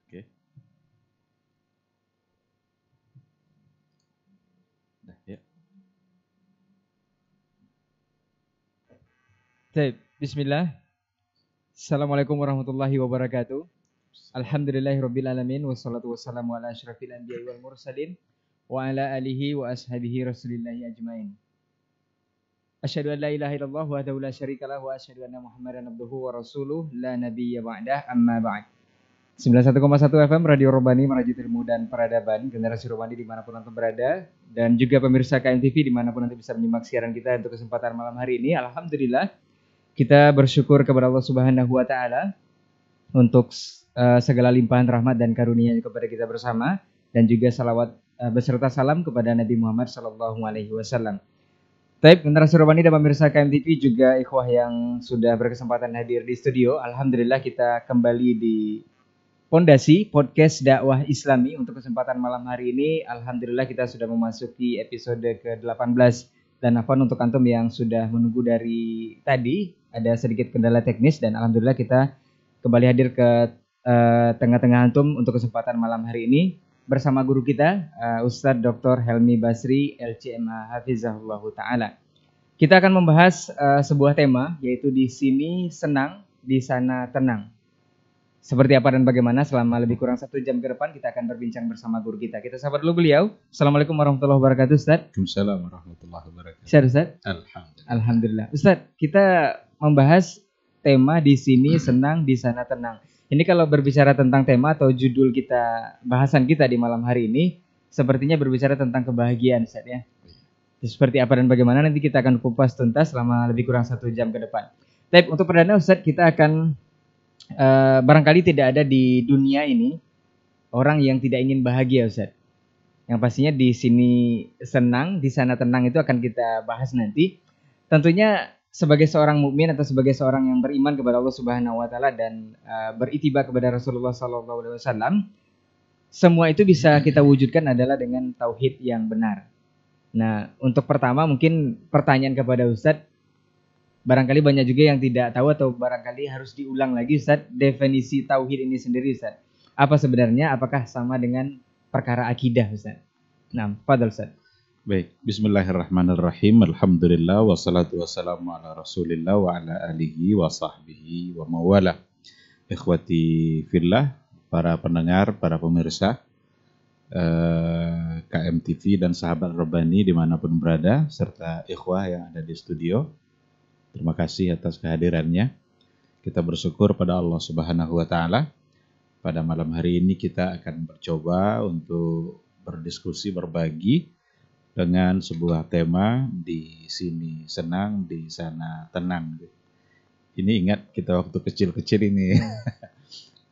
Oke. Dah, ya. Baik, bismillah. Assalamualaikum warahmatullahi wabarakatuh. Alhamdulillahirabbil alamin wassalatu wassalamu ala asyrafil anbiya'i wal mursalin wa ala alihi wa ashabihi rasulillahi ajmain. Asyhadu an la ilaha illallah wahdahu la syarikalah wa asyhadu anna Muhammadan abduhu wa rasuluh la nabiyya ba'dah amma ba'd. 91,1 FM Radio Robani merajut ilmu dan peradaban generasi Robani dimanapun Anda berada, dan juga pemirsa KMTV dimanapun Anda bisa menyimak siaran kita untuk kesempatan malam hari ini. Alhamdulillah kita bersyukur kepada Allah Subhanahu wa taala untuk segala limpahan rahmat dan karunia kepada kita bersama, dan juga salawat beserta salam kepada Nabi Muhammad sallallahu alaihi wasallam. Taib generasi Robani dan pemirsa KMTV juga ikhwah yang sudah berkesempatan hadir di studio. Alhamdulillah kita kembali di Pondasi Podcast Dakwah Islami untuk kesempatan malam hari ini. Alhamdulillah kita sudah memasuki episode ke-18. Dan Afwan, untuk antum yang sudah menunggu dari tadi, ada sedikit kendala teknis dan alhamdulillah kita kembali hadir ke tengah-tengah antum untuk kesempatan malam hari ini bersama guru kita Ustadz Dr. Helmi Basri LCMA Hafizahullah Ta'ala. Kita akan membahas sebuah tema, yaitu di sini senang, di sana tenang. Seperti apa dan bagaimana, selama lebih kurang 1 jam ke depan kita akan berbincang bersama guru kita. Kita sapa dulu beliau. Assalamualaikum warahmatullahi wabarakatuh, Ustaz. Waalaikumsalam warahmatullahi wabarakatuh. Sehat, Ustaz? Alhamdulillah. Alhamdulillah. Ustaz, kita membahas tema di sini senang, di sana tenang. Ini kalau berbicara tentang tema atau judul kita, bahasan kita di malam hari ini, sepertinya berbicara tentang kebahagiaan, Ustaz ya. Seperti apa dan bagaimana nanti kita akan kupas tuntas selama lebih kurang 1 jam ke depan. Tapi untuk perdana, Ustaz, kita akan barangkali tidak ada di dunia ini orang yang tidak ingin bahagia, Ustaz. Yang pastinya di sini senang, di sana tenang itu akan kita bahas nanti. Tentunya sebagai seorang mukmin atau sebagai seorang yang beriman kepada Allah Subhanahu wa taala dan beritiba kepada Rasulullah sallallahu alaihi wasallam, semua itu bisa kita wujudkan adalah dengan tauhid yang benar. Nah, untuk pertama mungkin pertanyaan kepada Ustaz, barangkali banyak juga yang tidak tahu atau barangkali harus diulang lagi, Ustaz, definisi tauhid ini sendiri, Ustaz. Apa sebenarnya? Apakah sama dengan perkara akidah, Ustaz? Nah, fadhal, Ustaz. Baik, bismillahirrahmanirrahim. Alhamdulillah wassalatu wassalamu ala Rasulillah wa ala alihi wa sahbihi wa mawala. Ikhwati fillah, para pendengar, para pemirsa KMTV dan sahabat Robani dimanapun berada, serta ikhwah yang ada di studio. Terima kasih atas kehadirannya. Kita bersyukur pada Allah Subhanahu wa taala. Pada malam hari ini kita akan mencoba untuk berdiskusi, berbagi dengan sebuah tema di sini senang, di sana tenang. Ini ingat kita waktu kecil-kecil ini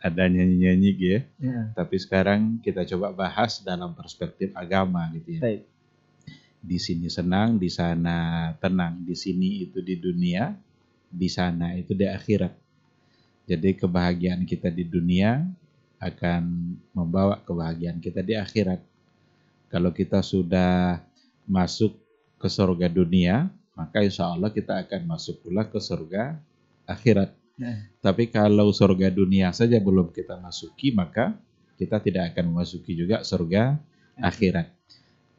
ada nyanyi-nyanyi gitu ya. Tapi sekarang kita coba bahas dalam perspektif agama gitu ya. Baik. Di sini senang, di sana tenang. Di sini itu di dunia, di sana itu di akhirat. Jadi kebahagiaan kita di dunia akan membawa kebahagiaan kita di akhirat. Kalau kita sudah masuk ke surga dunia, maka insya Allah kita akan masuk pula ke surga akhirat. Tapi kalau surga dunia saja belum kita masuki, maka kita tidak akan memasuki juga surga akhirat.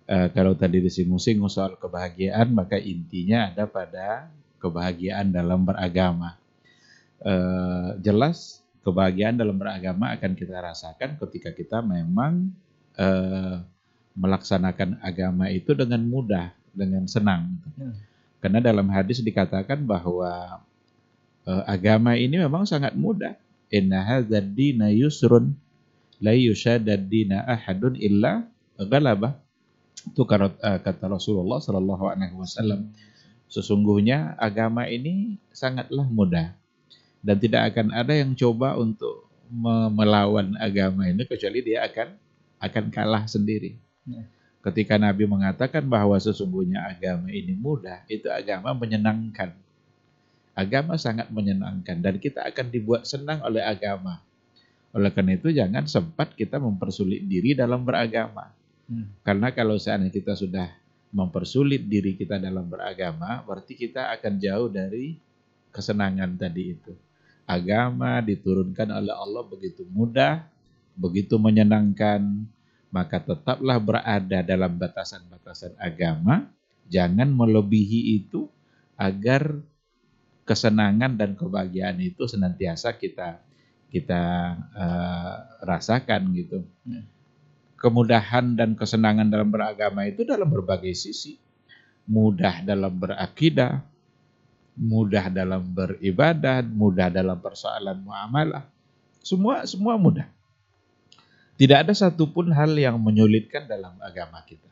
Kalau tadi disinggung-singgung soal kebahagiaan, maka intinya ada pada kebahagiaan dalam beragama. Jelas kebahagiaan dalam beragama akan kita rasakan ketika kita memang melaksanakan agama itu dengan mudah, dengan senang. Karena dalam hadis dikatakan bahwa agama ini memang sangat mudah. Inna hadzal dina yusrun la yushadad dina ahadun illa ghalabah. Itu kata Rasulullah sallallahu alaihi wasallam. Sesungguhnya agama ini sangatlah mudah dan tidak akan ada yang coba untuk melawan agama ini kecuali dia akan kalah sendiri. Ketika Nabi mengatakan bahwa sesungguhnya agama ini mudah, itu agama menyenangkan. Agama sangat menyenangkan dan kita akan dibuat senang oleh agama. Oleh karena itu jangan sempat kita mempersulit diri dalam beragama. Karena kalau seandainya kita sudah mempersulit diri kita dalam beragama, berarti kita akan jauh dari kesenangan tadi itu. Agama diturunkan oleh Allah begitu mudah, begitu menyenangkan, maka tetaplah berada dalam batasan-batasan agama, jangan melebihi itu agar kesenangan dan kebahagiaan itu senantiasa kita rasakan gitu. Kemudahan dan kesenangan dalam beragama itu dalam berbagai sisi. Mudah dalam berakidah, mudah dalam beribadah, mudah dalam persoalan muamalah. Semua mudah. Tidak ada satupun hal yang menyulitkan dalam agama kita.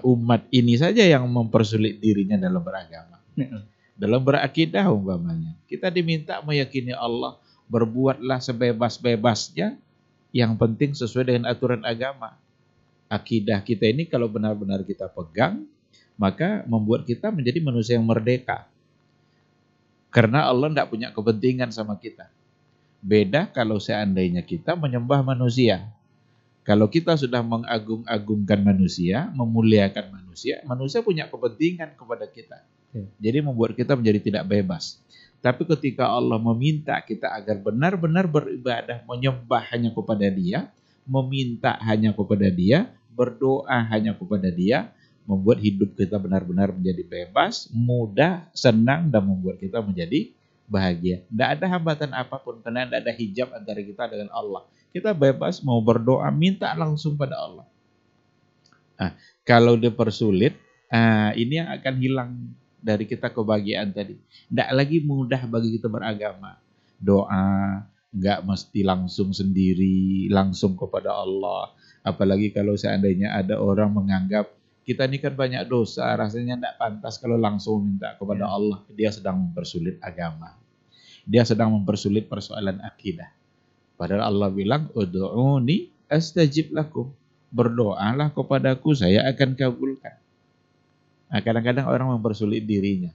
Umat ini saja yang mempersulit dirinya dalam beragama. Dalam berakidah umpamanya, kita diminta meyakini Allah, berbuatlah sebebas-bebasnya, yang penting sesuai dengan aturan agama. Akidah kita ini kalau benar-benar kita pegang, maka membuat kita menjadi manusia yang merdeka. Karena Allah tidak punya kepentingan sama kita. Beda kalau seandainya kita menyembah manusia. Kalau kita sudah mengagung-agungkan manusia, memuliakan manusia, manusia punya kepentingan kepada kita. Jadi membuat kita menjadi tidak bebas. Tapi ketika Allah meminta kita agar benar-benar beribadah, menyembah hanya kepada Dia, meminta hanya kepada Dia, berdoa hanya kepada Dia, membuat hidup kita benar-benar menjadi bebas, mudah, senang, dan membuat kita menjadi bahagia. Tidak ada hambatan apapun, karena tidak ada hijab antara kita dengan Allah. Kita bebas mau berdoa, minta langsung pada Allah. Kalau dipersulit, ini yang akan hilang dari kita kebahagiaan tadi. Tidak lagi mudah bagi kita beragama. Doa nggak mesti langsung sendiri, langsung kepada Allah. Apalagi kalau seandainya ada orang menganggap kita ini kan banyak dosa, rasanya tidak pantas kalau langsung minta kepada Allah. Dia sedang mempersulit agama. Dia sedang mempersulit persoalan akidah. Padahal Allah bilang, ud'uni astajib lakum. Berdoalah kepadaku, saya akan kabulkan. Kadang-kadang orang mempersulit dirinya.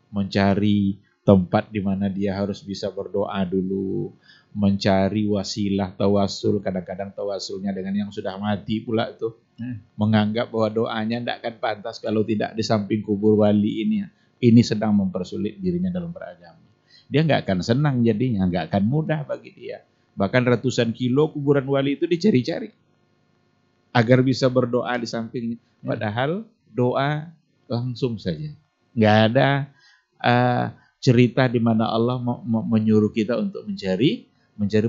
Mencari tempat di mana dia harus bisa berdoa dulu. Mencari wasilah tawasul. Kadang-kadang tawasulnya dengan yang sudah mati pula tuh. Menganggap bahwa doanya tidak akan pantas kalau tidak di samping kubur wali ini. Ini sedang mempersulit dirinya dalam beragama. Dia nggak akan senang jadinya, nggak akan mudah bagi dia. Bahkan ratusan kilo kuburan wali itu dicari-cari agar bisa berdoa di sampingnya. Padahal doa langsung saja. Nggak ada cerita di mana Allah menyuruh kita untuk mencari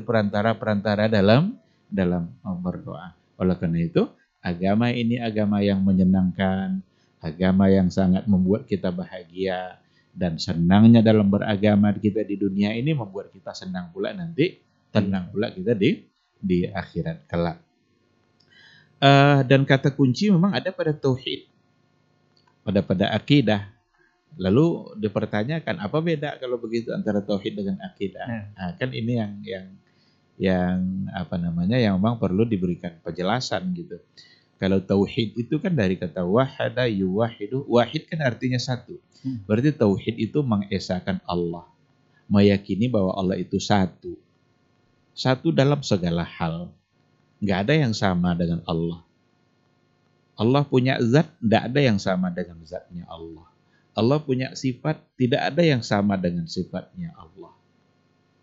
perantara-perantara dalam berdoa. Oleh karena itu, agama ini agama yang menyenangkan, agama yang sangat membuat kita bahagia, dan senangnya dalam beragama kita di dunia ini membuat kita senang pula nanti, tenang pula kita di akhirat kelak. Dan kata kunci memang ada pada tauhid, pada akidah. Lalu dipertanyakan apa beda kalau begitu antara tauhid dengan akidah? Kan ini yang apa namanya, yang memang perlu diberikan penjelasan gitu. Kalau tauhid itu kan dari kata wahada yuwahidu, wahid kan artinya satu. Berarti tauhid itu mengesahkan Allah, meyakini bahwa Allah itu satu. Satu dalam segala hal. Nggak ada yang sama dengan Allah. Allah punya zat, tidak ada yang sama dengan zatnya Allah. Allah punya sifat, tidak ada yang sama dengan sifatnya Allah.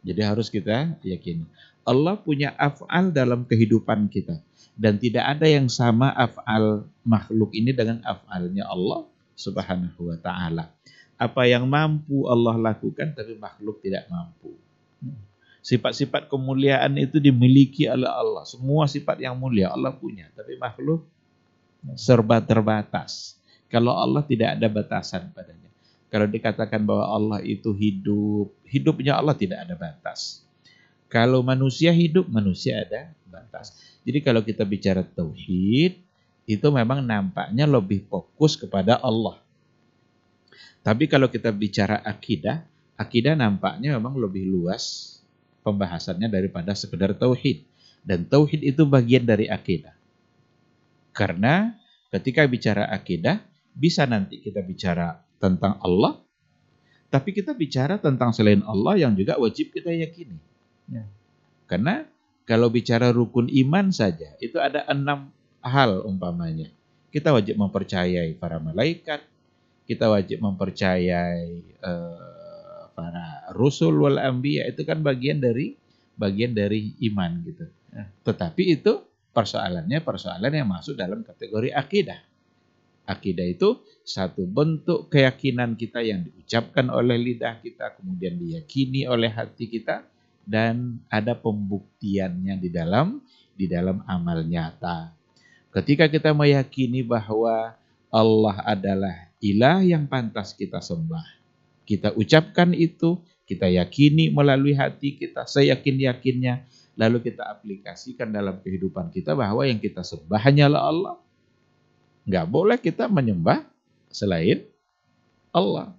Jadi harus kita yakini. Allah punya af'al dalam kehidupan kita. Dan tidak ada yang sama af'al makhluk ini dengan af'alnya Allah subhanahu wa ta'ala. Apa yang mampu Allah lakukan, tapi makhluk tidak mampu. Sifat-sifat kemuliaan itu dimiliki oleh Allah. Semua sifat yang mulia Allah punya, tapi makhluk serba terbatas. Kalau Allah tidak ada batasan padanya. Kalau dikatakan bahwa Allah itu hidup, hidupnya Allah tidak ada batas. Kalau manusia hidup, manusia ada batas. Jadi kalau kita bicara tauhid, itu memang nampaknya lebih fokus kepada Allah. Tapi kalau kita bicara akidah, akidah nampaknya memang lebih luas pembahasannya daripada sekedar tauhid. Dan tauhid itu bagian dari akidah. Karena ketika bicara akidah, bisa nanti kita bicara tentang Allah, tapi kita bicara tentang selain Allah yang juga wajib kita yakini. Karena kalau bicara rukun iman saja, itu ada 6 hal umpamanya. Kita wajib mempercayai para malaikat, kita wajib mempercayai para rusul wal anbiya, itu kan bagian dari iman gitu. Tetapi itu persoalannya persoalan yang masuk dalam kategori akidah. Akidah itu satu bentuk keyakinan kita yang diucapkan oleh lidah kita, kemudian diyakini oleh hati kita, dan ada pembuktiannya di dalam amal nyata. Ketika kita meyakini bahwa Allah adalah ilah yang pantas kita sembah, kita ucapkan itu, kita yakini melalui hati kita, seyakin-yakinnya, lalu kita aplikasikan dalam kehidupan kita bahwa yang kita sembah hanyalah Allah. Nggak boleh kita menyembah selain Allah.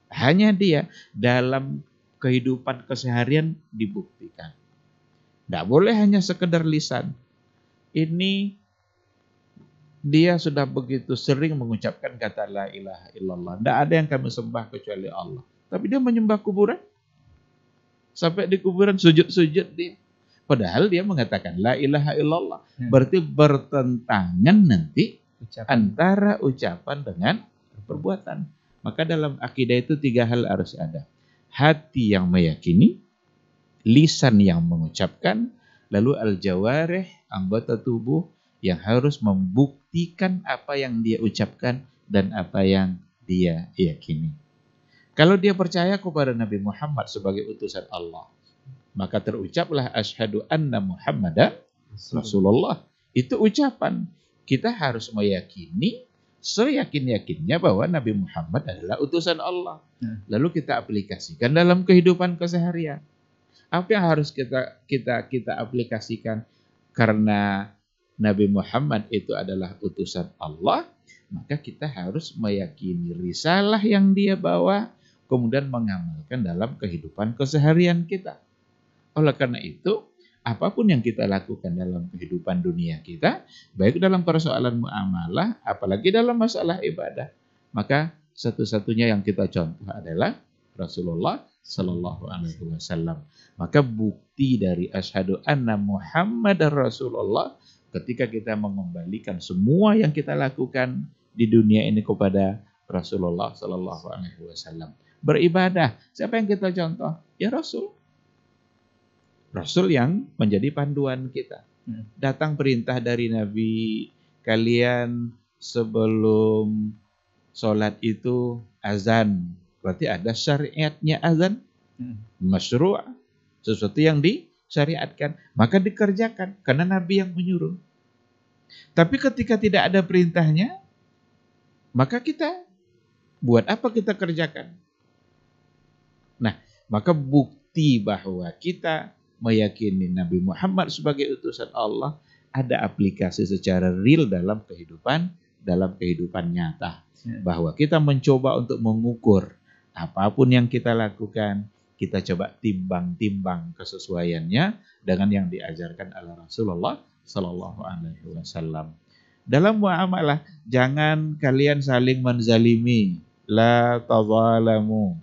Hanya Dia dalam kehidupan keseharian dibuktikan. Nggak boleh hanya sekedar lisan. Ini dia sudah begitu sering mengucapkan kata la ilaha illallah. Nggak ada yang kami sembah kecuali Allah. Tapi dia menyembah kuburan. Sampai di kuburan sujud-sujud dia. Padahal dia mengatakan la ilaha illallah. Berarti bertentangan nanti antara ucapan dengan perbuatan. Maka dalam akidah itu 3 hal harus ada. Hati yang meyakini, lisan yang mengucapkan, lalu al-jawarih, anggota tubuh yang harus membuktikan apa yang dia ucapkan dan apa yang dia yakini. Kalau dia percaya kepada Nabi Muhammad sebagai utusan Allah, maka terucaplah asyhadu anna Muhammadan Rasulullah. Itu ucapan. Kita harus meyakini seyakin-yakinnya bahwa Nabi Muhammad adalah utusan Allah. Lalu kita aplikasikan dalam kehidupan keseharian. Apa yang harus kita aplikasikan? Karena Nabi Muhammad itu adalah utusan Allah, maka kita harus meyakini risalah yang dia bawa, kemudian mengamalkan dalam kehidupan keseharian kita. Oleh karena itu, apapun yang kita lakukan dalam kehidupan dunia kita, baik dalam persoalan muamalah, apalagi dalam masalah ibadah, maka satu-satunya yang kita contoh adalah Rasulullah Sallallahu Alaihi Wasallam. Maka bukti dari asyhadu anna Muhammadar Rasulullah ketika kita mengembalikan semua yang kita lakukan di dunia ini kepada Rasulullah Sallallahu Alaihi Wasallam. Beribadah, siapa yang kita contoh? Ya Rasul. Rasul yang menjadi panduan kita. Datang perintah dari Nabi, kalian sebelum sholat itu azan. Berarti ada syariatnya azan. Masyru', sesuatu yang disyariatkan. Maka dikerjakan, karena Nabi yang menyuruh. Tapi ketika tidak ada perintahnya, maka kita buat apa kita kerjakan? Nah, maka bukti bahwa kita meyakini Nabi Muhammad sebagai utusan Allah, ada aplikasi secara real dalam kehidupan nyata. Bahwa kita mencoba untuk mengukur apapun yang kita lakukan, kita coba timbang-timbang kesesuaiannya dengan yang diajarkan oleh Rasulullah Sallallahu Alaihi Wasallam. Dalam muamalah, jangan kalian saling menzalimi, la tazalamu.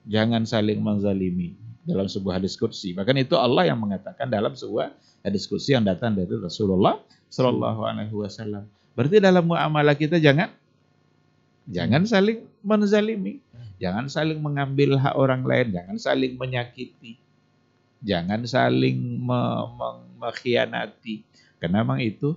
Jangan saling menzalimi dalam sebuah hadis qudsi. Bahkan itu Allah yang mengatakan dalam sebuah hadis qudsi yang datang dari Rasulullah Sallallahu Alaihi Wasallam. Berarti dalam muamalah kita jangan saling menzalimi, jangan saling mengambil hak orang lain, jangan saling menyakiti, jangan saling mengkhianati. Karena memang itu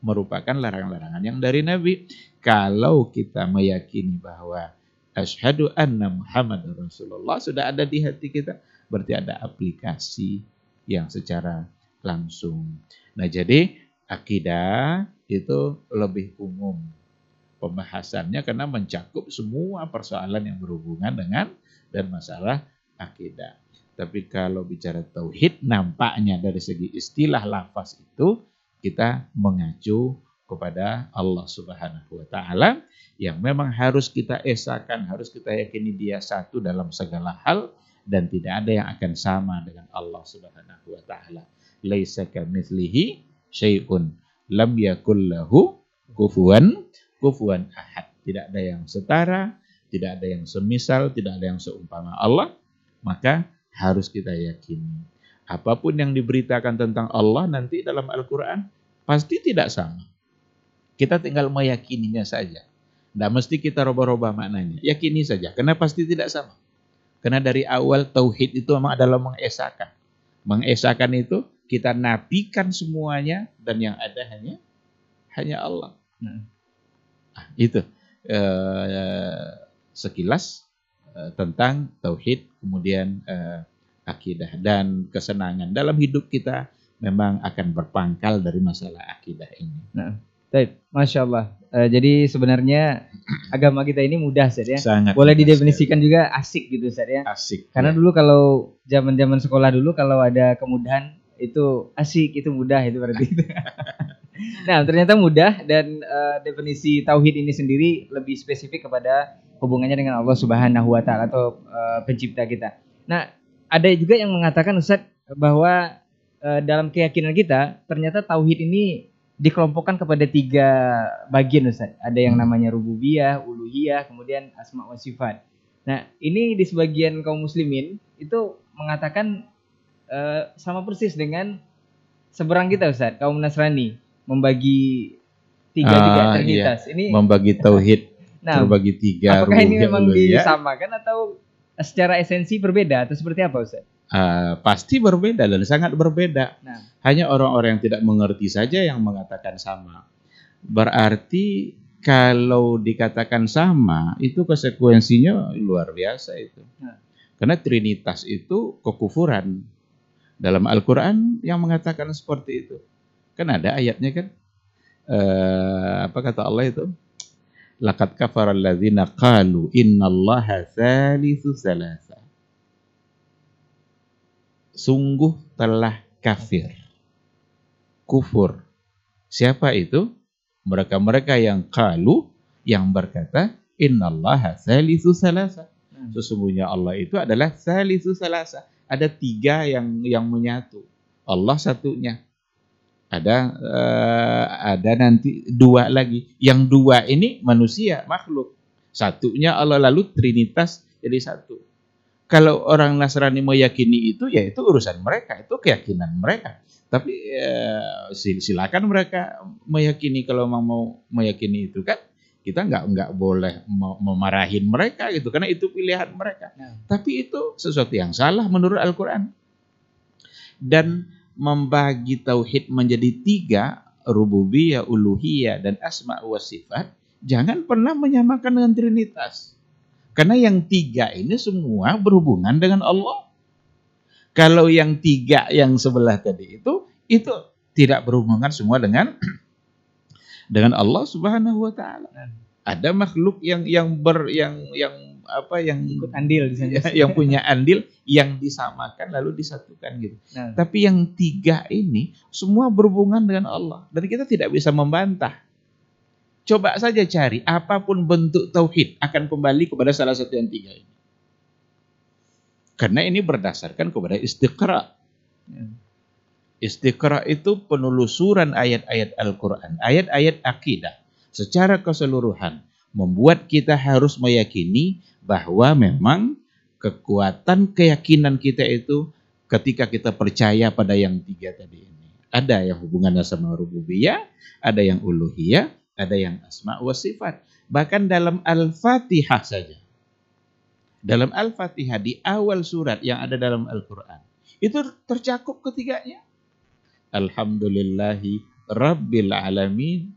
merupakan larangan-larangan yang dari Nabi. Kalau kita meyakini bahwa asyhadu anna Muhammadar Rasulullah sudah ada di hati kita, berarti ada aplikasi yang secara langsung. Nah, jadi akidah itu lebih umum pembahasannya karena mencakup semua persoalan yang berhubungan dengan dan masalah akidah. Tapi kalau bicara tauhid, nampaknya dari segi istilah lafaz itu kita mengacu kepada Allah Subhanahu wa Ta'ala yang memang harus kita esakan, harus kita yakini Dia satu dalam segala hal dan tidak ada yang akan sama dengan Allah Subhanahu wa Ta'ala. Laisa kamitslihi syai'un, lam yakul lahu kufuwan ahad. Tidak ada yang setara, tidak ada yang semisal, tidak ada yang seumpama Allah, maka harus kita yakini. Apapun yang diberitakan tentang Allah nanti dalam Al-Quran pasti tidak sama. Kita tinggal meyakininya saja. Tidak mesti kita roba-roba maknanya. Yakini saja, karena pasti tidak sama. Karena dari awal tauhid itu memang adalah mengesakan. Mengesakan itu kita nafikan semuanya dan yang ada hanya Allah. Itu sekilas tentang tauhid, kemudian akidah dan kesenangan dalam hidup kita memang akan berpangkal dari masalah akidah ini. Baik, Masya Allah. Jadi sebenarnya agama kita ini mudah, Ustaz ya. Sangat boleh mudah didefinisikan juga asik gitu, Ustaz ya. Asik. Karena dulu kalau zaman sekolah dulu kalau ada kemudahan itu asik, itu mudah itu berarti. Nah, ternyata mudah dan definisi tauhid ini sendiri lebih spesifik kepada hubungannya dengan Allah Subhanahu wa taala atau pencipta kita. Nah, ada juga yang mengatakan, Ustaz, bahwa dalam keyakinan kita ternyata tauhid ini dikelompokkan kepada 3 bagian, Ustaz. Ada yang namanya rububiyah, uluhiyah, kemudian asma wa sifat. Nah, ini di sebagian kaum muslimin itu mengatakan sama persis dengan seberang kita, Ustaz, kaum Nasrani, membagi 3 trinitas. Iya. Ini membagi tauhid terbagi 3. Apakah ini memang disamakan atau secara esensi berbeda atau seperti apa, Ustaz? Pasti berbeda dan sangat berbeda. Hanya orang-orang yang tidak mengerti saja yang mengatakan sama. Berarti kalau dikatakan sama, itu konsekuensinya luar biasa itu. Karena Trinitas itu kekufuran. Dalam Al-Quran yang mengatakan seperti itu. Kan ada ayatnya kan. Apa kata Allah itu? Laqad kafara alladzina qalu innallaha tsalitsu tsalatsa. Sungguh telah kafir, kufur. Siapa itu? Mereka-mereka yang qalu, yang berkata innallaha tsalitsu tsalatsa. Sesungguhnya Allah itu adalah tsalitsu tsalatsa. Ada 3 yang menyatu. Allah satunya. Ada nanti 2 lagi. Yang 2 ini manusia, makhluk. Satunya Allah, lalu Trinitas jadi 1. Kalau orang Nasrani meyakini itu, ya itu urusan mereka, itu keyakinan mereka. Tapi silakan mereka meyakini. Kalau mau meyakini itu kan, kita nggak boleh memarahin mereka gitu, karena itu pilihan mereka. Tapi itu sesuatu yang salah menurut Al-Quran. Dan membagi tauhid menjadi 3, rububiyah, uluhiyah, dan asma wa sifat, jangan pernah menyamakan dengan Trinitas. Karena yang 3 ini semua berhubungan dengan Allah. Kalau yang 3 yang sebelah tadi itu tidak berhubungan semua dengan Allah Subhanahu wa taala. Ada makhluk yang ikut andil di sana, yang punya andil yang disamakan lalu disatukan gitu. Tapi yang 3 ini semua berhubungan dengan Allah dan kita tidak bisa membantah. Coba saja cari apapun bentuk tauhid akan kembali kepada salah satu yang 3 ini. Karena ini berdasarkan kepada istiqra. Istiqra itu penelusuran ayat-ayat Al-Quran, ayat-ayat akidah secara keseluruhan, membuat kita harus meyakini bahwa memang kekuatan keyakinan kita itu ketika kita percaya pada yang 3 tadi ini. Ada yang hubungannya sama rububiyah, ada yang uluhiyah, ada yang asma wa sifat. Bahkan dalam Al-Fatihah saja. Dalam Al-Fatihah di awal surat yang ada dalam Al-Quran, itu tercakup ketiganya. Alhamdulillahi Rabbil Alamin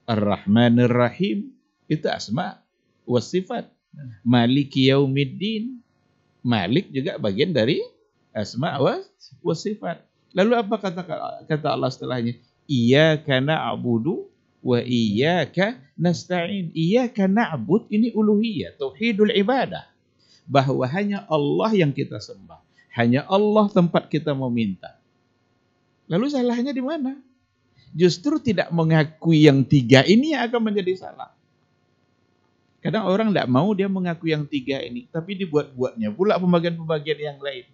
Ar-Rahmanir Rahim. Itu asma wa sifat. Maliki Yaumiddin. Malik juga bagian dari asma wa sifat. Lalu apa kata Allah setelahnya? Iyyaka na'budu wa iyyaka nasta'in. Iyyaka na'bud ini uluhiyah, tauhidul ibadah. Bahwa hanya Allah yang kita sembah. Hanya Allah tempat kita meminta. Lalu salahnya di mana? Justru tidak mengakui yang 3 ini yang akan menjadi salah. Kadang orang tidak mau dia mengakui yang 3 ini, tapi dibuat-buatnya pula pembagian-pembagian yang lain.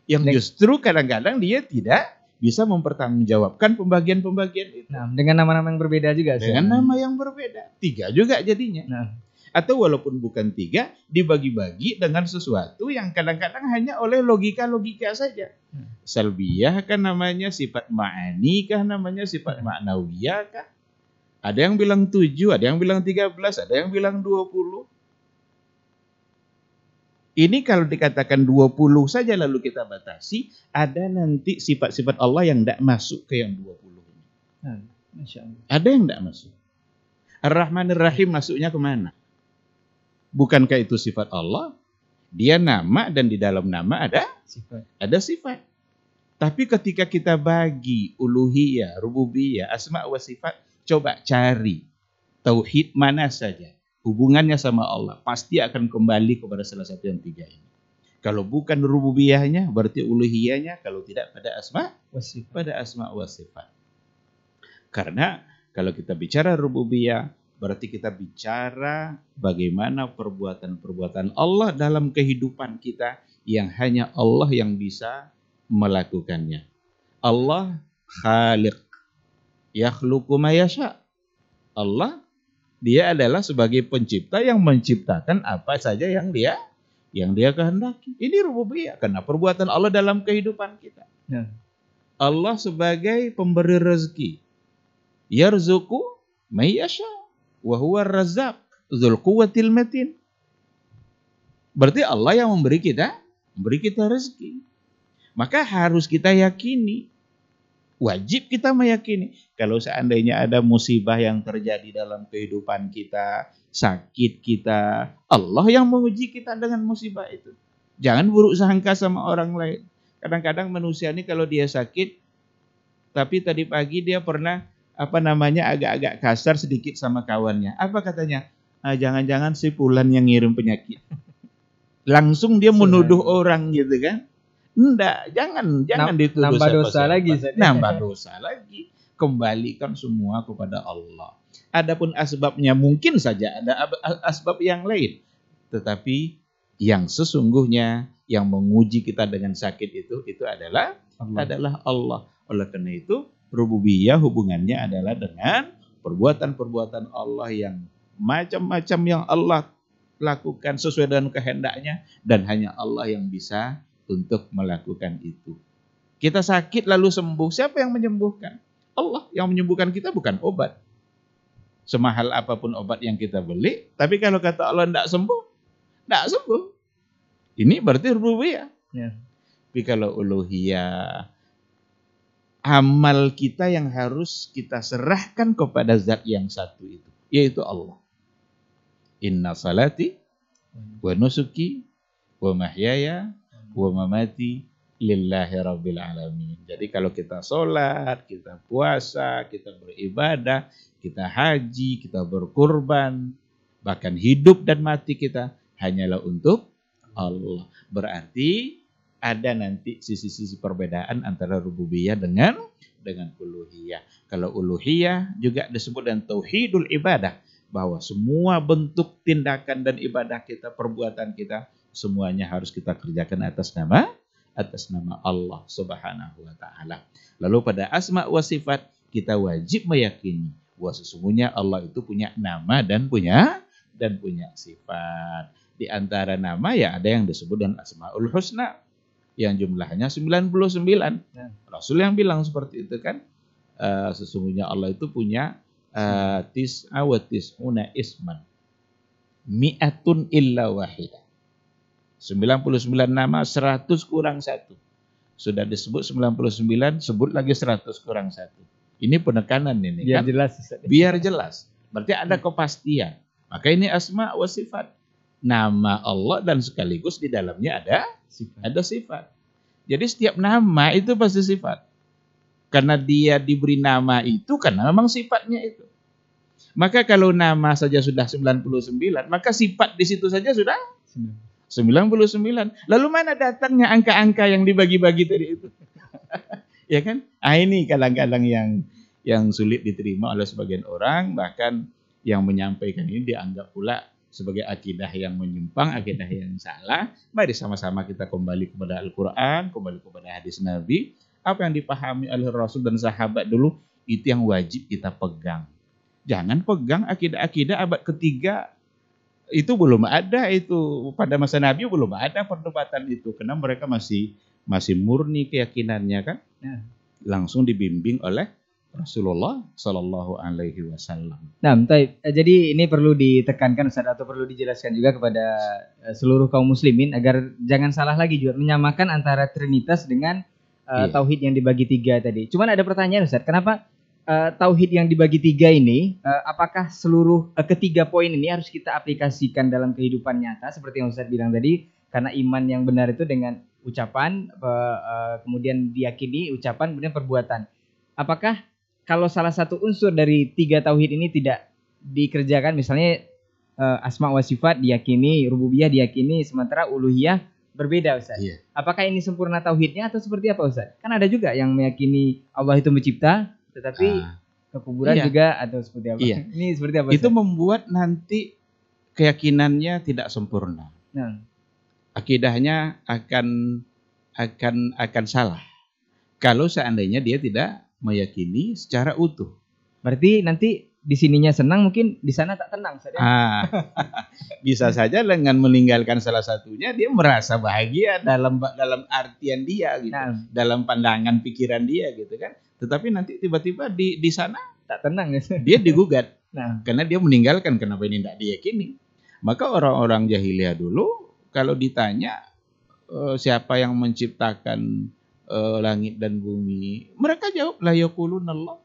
Yang justru kadang-kadang dia tidak bisa mempertanggungjawabkan pembagian-pembagian itu. Dengan nama-nama yang berbeda juga. Dengan nama yang berbeda. 3 juga jadinya. Atau walaupun bukan 3, dibagi-bagi dengan sesuatu yang kadang-kadang hanya oleh logika-logika saja. Salbiyah kan namanya, sifat ma'ani kah namanya, sifat ma'nawiyah kah? Ada yang bilang 7, ada yang bilang 13, ada yang bilang 20. Ini kalau dikatakan 20 saja lalu kita batasi, ada nanti sifat-sifat Allah yang tidak masuk ke yang 20 ini. Masya Allah. Ada yang tidak masuk. Ar-Rahman Ar-Rahim masuknya kemana? Bukankah itu sifat Allah? Dia nama dan di dalam nama ada sifat. Tapi ketika kita bagi uluhiyah, rububiyah, asma wa sifat, coba cari tauhid mana saja hubungannya sama Allah, pasti akan kembali kepada salah satu yang tiga ini. Kalau bukan rububiyahnya, berarti uluhiyahnya, kalau tidak pada asma wa sifat. Karena kalau kita bicara rububiyah, berarti kita bicara bagaimana perbuatan-perbuatan Allah dalam kehidupan kita yang hanya Allah yang bisa melakukannya. Allah khaliq, yakhluqu ma yasha. Allah, dia adalah sebagai pencipta yang menciptakan apa saja yang dia kehendaki. Ini rububiyah, karena perbuatan Allah dalam kehidupan kita. Ya. Allah sebagai pemberi rezeki. Yarzuqu may yasha wa huwa ar-razzaq dzul quwwatil matin. Berarti Allah yang memberi kita rezeki. Maka harus kita yakini, wajib kita meyakini. Kalau seandainya ada musibah yang terjadi dalam kehidupan kita, sakit kita, Allah yang menguji kita dengan musibah itu. Jangan buruk sangka sama orang lain. Kadang-kadang manusia ini kalau dia sakit, tapi tadi pagi dia pernah agak-agak kasar sedikit sama kawannya. Apa katanya? Jangan-jangan si Fulan yang ngirim penyakit. Langsung dia menuduh orang gitu kan. Enggak, jangan dituduh nambah dosa lagi. Nambah dosa lagi. Kembalikan semua kepada Allah. Adapun asbabnya mungkin saja ada asbab yang lain. Tetapi yang sesungguhnya yang menguji kita dengan sakit itu adalah Allah. Oleh karena itu, rububiyah hubungannya adalah dengan perbuatan-perbuatan Allah yang macam-macam yang Allah lakukan sesuai dengan kehendaknya, dan hanya Allah yang bisa untuk melakukan itu. Kita sakit lalu sembuh, siapa yang menyembuhkan? Allah. Yang menyembuhkan kita bukan obat. Semahal apapun obat yang kita beli, tapi kalau kata Allah tidak sembuh. Ini berarti rububiyah. Ya. Tapi kalau uluhiyah, amal kita yang harus kita serahkan kepada zat yang satu itu, yaitu Allah. Inna salati wa nusuki wa mahyaya wa mamati lillahi rabbil alamin. Jadi kalau kita sholat, kita puasa, kita beribadah, kita haji, kita berkurban, bahkan hidup dan mati kita hanyalah untuk Allah. Berarti ada nanti sisi-sisi perbedaan antara rububiyah dengan uluhiyah. Kalau uluhiyah juga disebut dengan tauhidul ibadah, bahwa semua bentuk tindakan dan ibadah kita, perbuatan kita, semuanya harus kita kerjakan atas nama Allah Subhanahu wa taala. Lalu pada asma wa sifat kita wajib meyakini bahwa sesungguhnya Allah itu punya nama dan punya sifat. Di antara nama ya ada yang disebut dengan Asmaul Husna yang jumlahnya 99. Rasul yang bilang seperti itu kan, sesungguhnya Allah itu punya tis'a wa tis'una isman mi'atun illa wahidah. 99 nama, 100 kurang 1. Sudah disebut 99, sebut lagi 100 kurang 1. Ini penekanan ini biar kan? Jelas. Biar jelas. Berarti ada kepastian. Maka ini asma wa sifat. Nama Allah dan sekaligus di dalamnya ada sifat. Jadi setiap nama itu pasti sifat. Karena dia diberi nama itu karena memang sifatnya itu. Maka kalau nama saja sudah 99, maka sifat di situ saja sudah 99. Lalu mana datangnya angka-angka yang dibagi-bagi tadi itu? Ya kan? Ini kadang-kadang yang sulit diterima oleh sebagian orang, bahkan yang menyampaikan ini dianggap pula sebagai akidah yang menyimpang, akidah yang salah. Mari sama-sama kita kembali kepada Al-Quran, kembali kepada hadis Nabi. Apa yang dipahami oleh Rasul dan sahabat dulu, itu yang wajib kita pegang. Jangan pegang akidah-akidah abad ketiga. Itu belum ada itu. Pada masa Nabi belum ada perdebatan itu. Karena mereka masih murni keyakinannya kan. Langsung dibimbing oleh Rasulullah Sallallahu Alaihi Wasallam. Nah, jadi ini perlu ditekankan Ustaz, atau perlu dijelaskan juga kepada seluruh kaum muslimin agar jangan salah lagi juga menyamakan antara Trinitas dengan tauhid yang dibagi tiga tadi. Cuman ada pertanyaan Ustaz, kenapa tauhid yang dibagi tiga ini, apakah seluruh ketiga poin ini harus kita aplikasikan dalam kehidupan nyata seperti yang Ustaz bilang tadi? Karena iman yang benar itu dengan ucapan, kemudian diyakini, ucapan, kemudian perbuatan. Apakah kalau salah satu unsur dari tiga tauhid ini tidak dikerjakan, misalnya asma wa sifat diyakini, rububiyah diyakini, sementara uluhiyah berbeda Ustaz. Iya. Apakah ini sempurna tauhidnya atau seperti apa Ustaz? Kan ada juga yang meyakini Allah itu mencipta, tetapi ke kuburan juga, atau seperti apa? Iya. Ini seperti apa Ustaz? Itu membuat nanti keyakinannya tidak sempurna. Nah, Akidahnya akan salah kalau seandainya dia tidak meyakini secara utuh. berarti nanti di sininya senang, mungkin di sana tak tenang Ustaz, ya? Bisa saja dengan meninggalkan salah satunya dia merasa bahagia dalam artian dia gitu, dalam pandangan pikiran dia gitu kan. Tetapi nanti tiba-tiba di sana tak tenang gitu. Dia digugat. Karena dia meninggalkan, kenapa ini tidak diyakini. Maka orang-orang jahiliyah dulu kalau ditanya siapa yang menciptakan langit dan bumi, mereka jawab la yaqulunallah.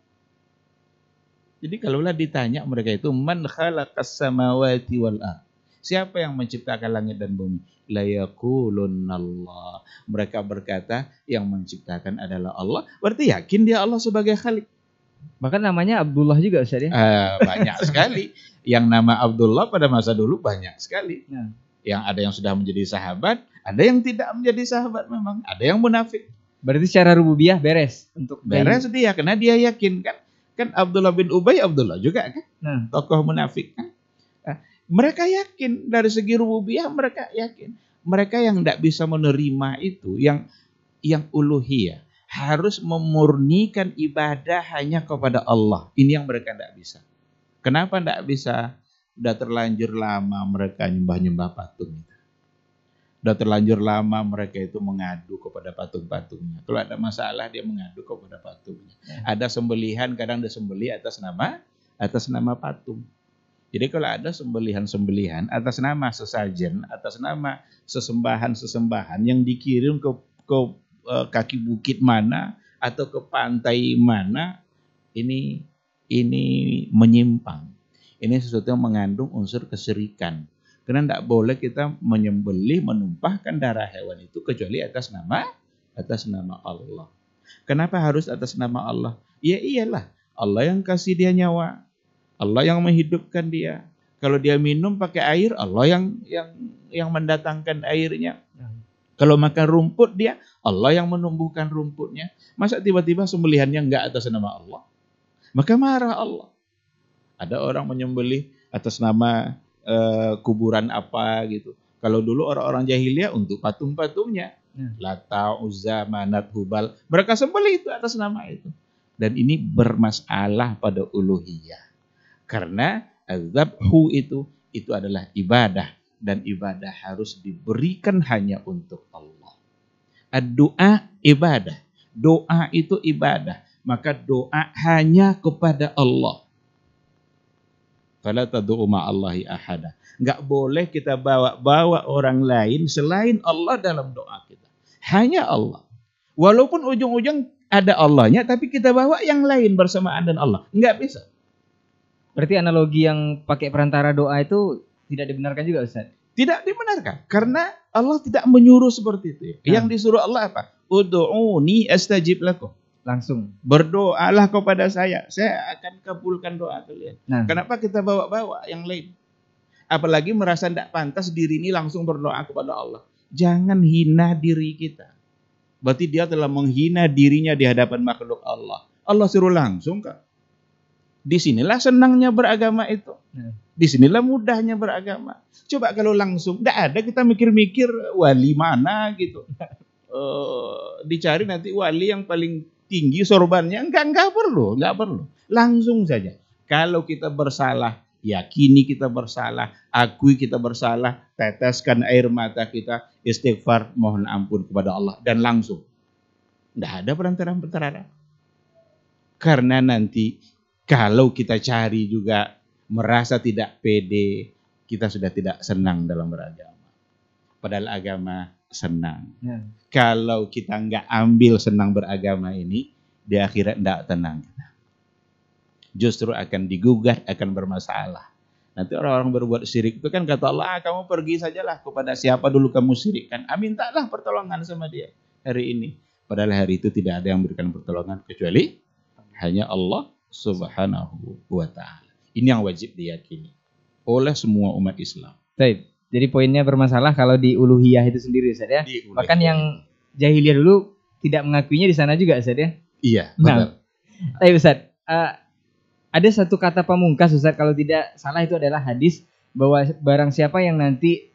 Jadi kalaulah ditanya mereka itu, man khalaqas samawati wal ard, siapa yang menciptakan langit dan bumi, la yaqulunallah. Mereka berkata yang menciptakan adalah Allah. Berarti yakin dia Allah sebagai Khalik. Bahkan namanya Abdullah juga Ustaz, ya? Banyak sekali. Yang nama Abdullah pada masa dulu banyak sekali. Yang ada yang sudah menjadi sahabat, ada yang tidak menjadi sahabat memang, ada yang munafik. Berarti secara rububiyah beres untuk beres dia, karena dia yakin kan Abdullah bin Ubay Abdullah juga kan, tokoh munafik kan. Mereka yakin dari segi rububiyah, mereka yakin. Mereka yang tidak bisa menerima itu, yang uluhiyah, harus memurnikan ibadah hanya kepada Allah. Ini yang mereka tidak bisa. Kenapa tidak bisa? Sudah terlanjur lama mereka nyembah-nyembah patung itu. Sudah terlanjur lama mereka itu mengadu kepada patung-patungnya. Kalau ada masalah dia mengadu kepada patungnya. Ada sembelihan, kadang ada sembelih atas nama patung. Jadi kalau ada sembelihan atas nama sesajen, atas nama sesembahan yang dikirim ke kaki bukit mana atau ke pantai mana, ini menyimpang. Ini sesuatu yang mengandung unsur kesyirikan. Karena tidak boleh kita menyembelih, menumpahkan darah hewan itu kecuali atas nama Allah. Kenapa harus atas nama Allah? Ya iyalah, Allah yang kasih dia nyawa, Allah yang menghidupkan dia. Kalau dia minum pakai air, Allah yang mendatangkan airnya. Kalau makan rumput dia, Allah yang menumbuhkan rumputnya. Masa tiba-tiba sembelihannya enggak atas nama Allah? Maka marah Allah. Ada orang menyembelih atas nama kuburan apa gitu. Kalau dulu orang-orang jahiliyah untuk patung-patungnya, Lata, Uzza, Manat, Hubal, mereka sembelih itu atas nama itu. Dan ini bermasalah pada uluhiyah. Karena azabhu itu adalah ibadah, dan ibadah harus diberikan hanya untuk Allah. Ad-doa ibadah. Doa itu ibadah. Maka doa hanya kepada Allah. Fala tad'u ma'allahi ahada. Enggak boleh kita bawa orang lain selain Allah dalam doa kita. Hanya Allah. Walaupun ujung-ujung ada Allahnya, tapi kita bawa yang lain bersamaan dengan Allah. Enggak bisa. Berarti analogi yang pakai perantara doa itu tidak dibenarkan juga Ustaz? Tidak dibenarkan. Karena Allah tidak menyuruh seperti itu. Yang disuruh Allah apa? Ud'uni astajib lakum. Langsung. Berdoalah kepada saya akan kabulkan doa kalian. Kenapa kita bawa-bawa yang lain? Apalagi merasa tidak pantas diri ini langsung berdoa kepada Allah. Jangan hina diri kita. Berarti dia telah menghina dirinya di hadapan makhluk Allah. Allah suruh langsung kak. Disinilah senangnya beragama itu. Disinilah mudahnya beragama. Coba kalau langsung, tidak ada kita mikir-mikir wali mana gitu. Dicari nanti wali yang paling tinggi sorbannya, enggak perlu. Langsung saja. Kalau kita bersalah, yakini kita bersalah, akui kita bersalah, teteskan air mata kita, istighfar, mohon ampun kepada Allah, dan langsung. Tidak ada perantara-perantara. Karena nanti kalau kita cari juga merasa tidak pede, kita sudah tidak senang dalam beragama. Padahal agama senang. Ya. Kalau kita nggak ambil senang beragama ini, di akhirat tidak tenang kita. Justru akan digugat, akan bermasalah. Nanti orang-orang berbuat syirik itu kan kata Allah, kamu pergi sajalah kepada siapa dulu kamu syirikkan. Mintalah pertolongan sama dia hari ini. Padahal hari itu tidak ada yang memberikan pertolongan kecuali hanya Allah Subhanahu wa ta'ala. Ini yang wajib diyakini oleh semua umat Islam. Baik. Jadi poinnya bermasalah kalau di uluhiyah itu sendiri, Ustaz ya. Bahkan yang jahiliyah dulu tidak mengakuinya di sana juga, Ustaz ya. Iya, benar. Tapi Ustaz, ada satu kata pamungkas, Ustaz, kalau tidak salah itu adalah hadis bahwa barang siapa yang nanti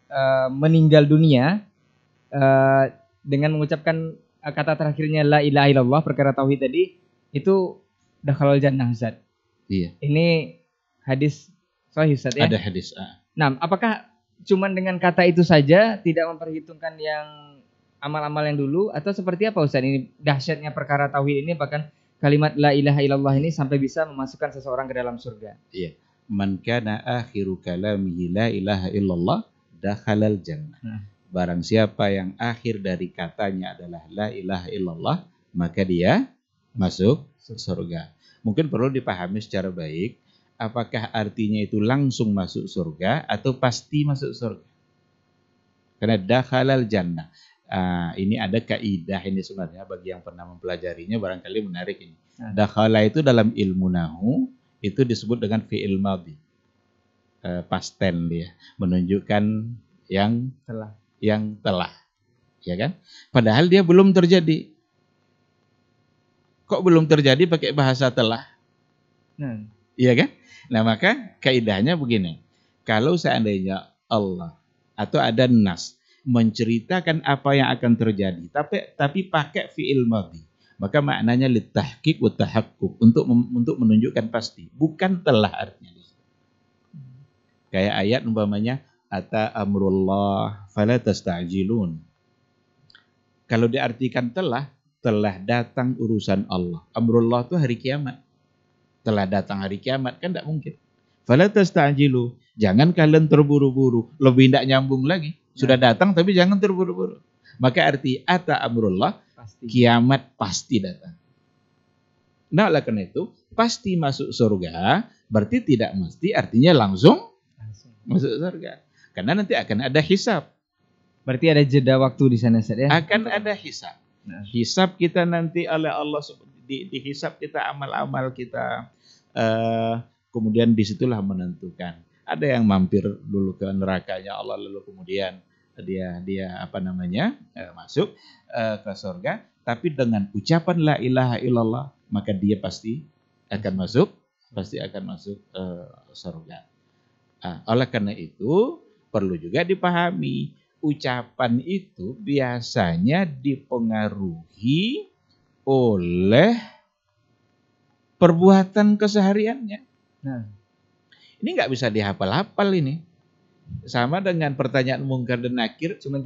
meninggal dunia dengan mengucapkan kata terakhirnya la ilaha illallah, perkara tauhid tadi, itu dakhalul jannah, Ustaz. Iya. Ini hadis sahih, Ustaz ya. Ada hadis. Nah, apakah cuman dengan kata itu saja tidak memperhitungkan yang amal-amal yang dulu, atau seperti apa, Ustaz? Ini dahsyatnya perkara tauhid ini, bahkan kalimat la ilaha illallah ini sampai bisa memasukkan seseorang ke dalam surga. Iya. Man kana akhiru kalamihi la ilaha illallah dakhalal jannah. Barang siapa yang akhir dari katanya adalah la ilaha illallah, maka dia masuk surga. Mungkin perlu dipahami secara baik, apakah artinya itu langsung masuk surga atau pasti masuk surga? Karena dakhalal jannah. Ini ada kaidah ini sebenarnya bagi yang pernah mempelajarinya barangkali menarik ini. Dakhala itu dalam ilmu nahu itu disebut dengan fi'il madhi. Past tense dia, menunjukkan yang telah. Ya kan? Padahal dia belum terjadi. Kok belum terjadi pakai bahasa telah? Iya kan? Nah, maka kaidahnya begini. Kalau seandainya Allah atau ada nas menceritakan apa yang akan terjadi, tapi pakai fi'il madhi, maka maknanya litahqiq wa tahaqquk, untuk menunjukkan pasti, bukan telah artinya. Kayak ayat umpamanya ata amrullah fala tasta'jilun. Kalau diartikan telah datang urusan Allah. Amrullah itu hari kiamat. Telah datang hari kiamat, kan tidak mungkin. Fala tasta'jilu, jangan kalian terburu-buru, lebih tidak nyambung lagi. Sudah datang tapi jangan terburu-buru. Maka arti ata amrullah, kiamat pasti datang. Nah, oleh karena itu pasti masuk surga berarti tidak mesti artinya langsung masuk surga. Karena nanti akan ada hisab. Berarti ada jeda waktu di sana, Ustaz ya. Akan ada hisab. Hisab kita nanti oleh Allah, dihisab kita amal-amal kita. Kemudian disitulah menentukan. Ada yang mampir dulu ke nerakanya Allah, lalu kemudian dia masuk ke surga. Tapi dengan ucapan la ilaha illallah, maka dia pasti akan masuk surga. Oleh karena itu perlu juga dipahami, ucapan itu biasanya dipengaruhi oleh perbuatan kesehariannya. Nah, ini nggak bisa dihafal-hafal ini. Sama dengan pertanyaan mungkar dan nakir, cuma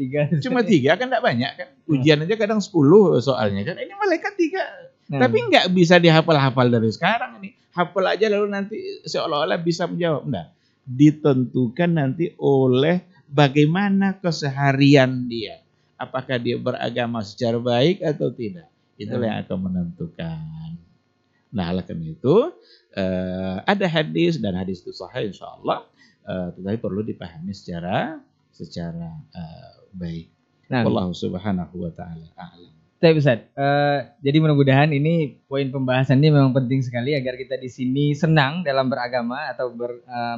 tiga kan nggak banyak kan. Ujian aja kadang 10 soalnya kan. Ini malaikat 3. Tapi nggak bisa dihafal-hafal dari sekarang ini. Hafal aja lalu nanti seolah-olah bisa menjawab. Nah, ditentukan nanti oleh bagaimana keseharian dia. Apakah dia beragama secara baik atau tidak. Itulah yang akan menentukan. Nah, oleh karena itu ada hadis, dan hadis itu sahih insyaallah, tetapi perlu dipahami secara baik. Wallahu subhanahu wa ta'ala a'lam. Baik, Ustaz. Jadi mudah-mudahan ini poin pembahasan ini memang penting sekali agar kita di sini senang dalam beragama atau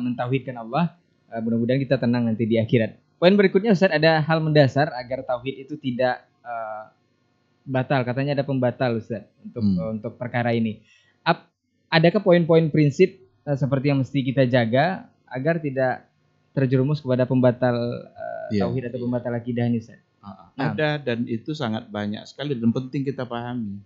mentauhidkan Allah. Mudah-mudahan kita tenang nanti di akhirat. Poin berikutnya, Ustaz, ada hal mendasar agar tauhid itu tidak batal. Katanya ada pembatal, Ustaz, untuk perkara ini. Adakah poin-poin prinsip seperti yang mesti kita jaga agar tidak terjerumus kepada pembatal tauhid atau pembatal akidah ini, Ustaz? Ada, dan itu sangat banyak sekali dan penting kita pahami.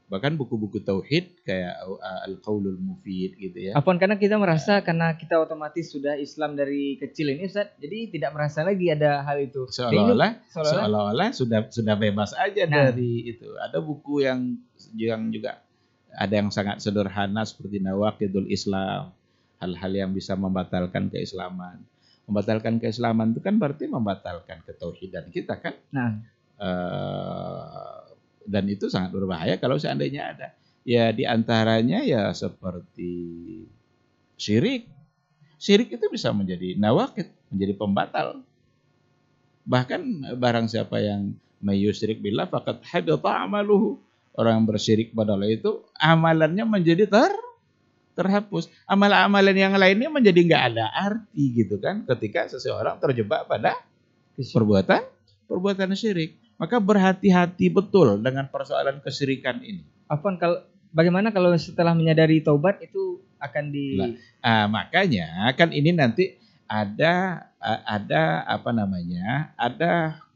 Bahkan buku-buku tauhid kayak Al-Qaulul Mufid gitu ya. Apaan, karena kita merasa karena kita otomatis sudah Islam dari kecil ini, Ustaz, jadi tidak merasa lagi ada hal itu. Seolah-olah sudah bebas aja dari itu. Ada buku yang juga ada yang sangat sederhana seperti nawaqidul Islam, hal-hal yang bisa membatalkan keislaman. Membatalkan keislaman itu kan berarti membatalkan ketauhidan kita kan. Nah, Dan itu sangat berbahaya kalau seandainya ada. Ya di antaranya ya seperti syirik. Syirik itu bisa menjadi nawaqid, menjadi pembatal. Bahkan barang siapa yang mayyusyrik billah faqad habita amaluhu. Orang yang bersyirik pada Allah itu amalannya menjadi terhapus. Amalan-amalan yang lainnya menjadi nggak ada arti gitu kan ketika seseorang terjebak pada perbuatan syirik. Maka berhati-hati betul dengan persoalan kesyirikan ini. Bagaimana kalau setelah menyadari taubat itu akan makanya kan ini nanti ada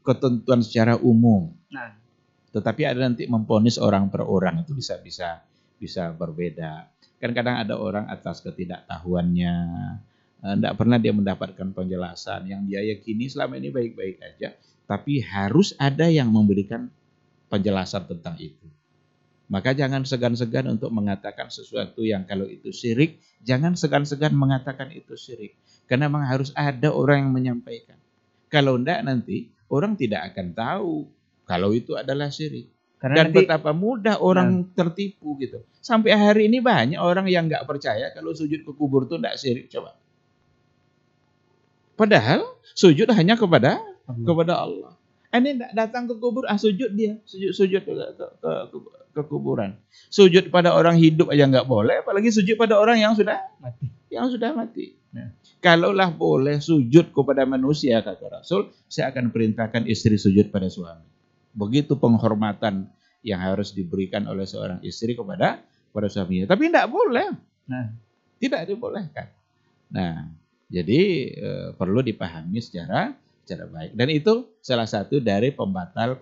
ketentuan secara umum. Nah, tetapi ada nanti memvonis orang per orang itu bisa berbeda. Kan kadang ada orang atas ketidaktahuannya, tidak pernah dia mendapatkan penjelasan yang dia yakini selama ini baik-baik aja, tapi harus ada yang memberikan penjelasan tentang itu. Maka jangan segan-segan untuk mengatakan sesuatu yang kalau itu syirik, jangan segan-segan mengatakan itu syirik. Karena memang harus ada orang yang menyampaikan. Kalau enggak nanti orang tidak akan tahu kalau itu adalah syirik. Dan betapa mudah orang tertipu gitu. Sampai hari ini banyak orang yang enggak percaya kalau sujud ke kubur itu enggak syirik. Coba. Padahal sujud hanya kepada Allah. Ini enggak datang ke kubur, sujud dia. Sujud ke kuburan. Sujud pada orang hidup aja enggak boleh, apalagi sujud pada orang yang sudah mati. Nah, kalaulah boleh sujud kepada manusia, kata Rasul, saya akan perintahkan istri sujud pada suami. Begitu penghormatan yang harus diberikan oleh seorang istri kepada suaminya. Tapi tidak boleh. Nah, tidak dibolehkan. Nah, jadi perlu dipahami secara baik. Dan itu salah satu dari pembatal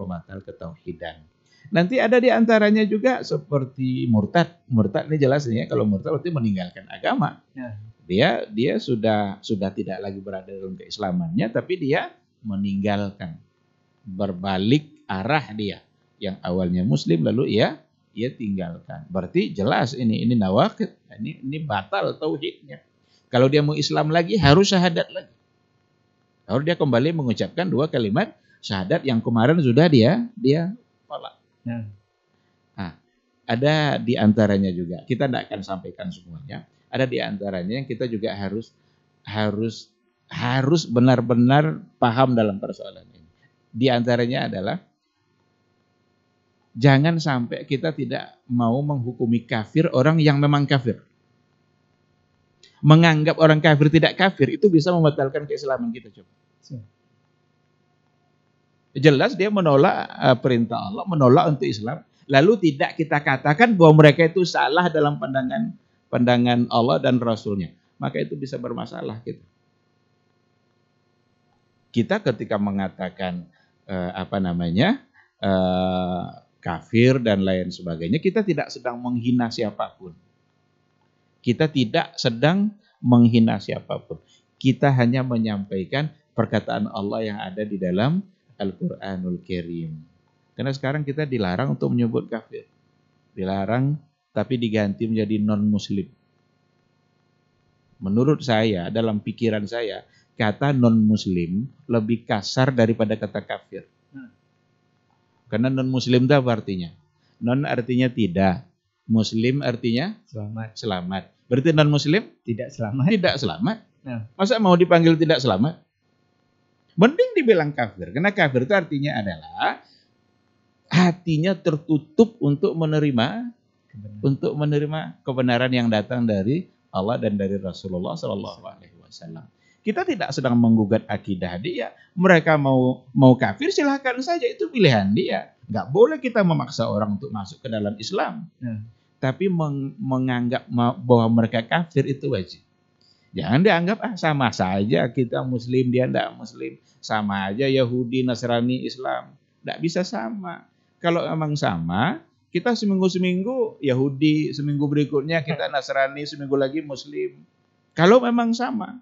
ketauhidan. Nanti ada di antaranya juga seperti murtad. Murtad ini jelas nih ya, kalau murtad berarti meninggalkan agama. Ya. Dia sudah tidak lagi berada dalam keislamannya, tapi dia meninggalkan, berbalik arah dia. Yang awalnya muslim lalu ia tinggalkan. Berarti jelas ini nawaqid, ini batal tauhidnya. Kalau dia mau Islam lagi harus syahadat lagi. Harus dia kembali mengucapkan 2 kalimat syahadat yang kemarin sudah dia tolak. Nah, ada di antaranya juga, kita tidak akan sampaikan semuanya. Ada di antaranya yang kita juga harus benar-benar paham dalam persoalan ini. Di antaranya adalah jangan sampai kita tidak mau menghukumi kafir orang yang memang kafir. Menganggap orang kafir tidak kafir itu bisa membatalkan keislaman kita. Coba. Jelas dia menolak perintah Allah, menolak untuk Islam. Lalu tidak kita katakan bahwa mereka itu salah dalam pandangan Allah dan Rasulnya. Maka itu bisa bermasalah gitu. Kita ketika mengatakan kafir dan lain sebagainya, kita tidak sedang menghina siapapun. Kita tidak sedang menghina siapapun. Kita hanya menyampaikan perkataan Allah yang ada di dalam Al-Quranul Karim. Karena sekarang kita dilarang untuk menyebut kafir. Dilarang tapi diganti menjadi non-muslim. Menurut saya, dalam pikiran saya, kata non-muslim lebih kasar daripada kata kafir. Karena non-muslim itu apa artinya? Non artinya tidak. Muslim artinya selamat. Berarti non-muslim? Tidak selamat. Nah. Masa mau dipanggil tidak selamat? Mending dibilang kafir. Karena kafir itu artinya adalah hatinya tertutup untuk menerima kebenaran yang datang dari Allah dan dari Rasulullah SAW. Kita tidak sedang menggugat akidah dia. Mereka mau kafir silahkan saja, itu pilihan dia. Nggak boleh kita memaksa orang untuk masuk ke dalam Islam. Tapi menganggap bahwa mereka kafir itu wajib. Jangan dianggap sama saja kita muslim, dia tidak muslim. Sama aja Yahudi, Nasrani, Islam. Tidak bisa sama. Kalau memang sama, kita seminggu-seminggu Yahudi, seminggu berikutnya kita Nasrani, seminggu lagi Muslim. Kalau memang sama.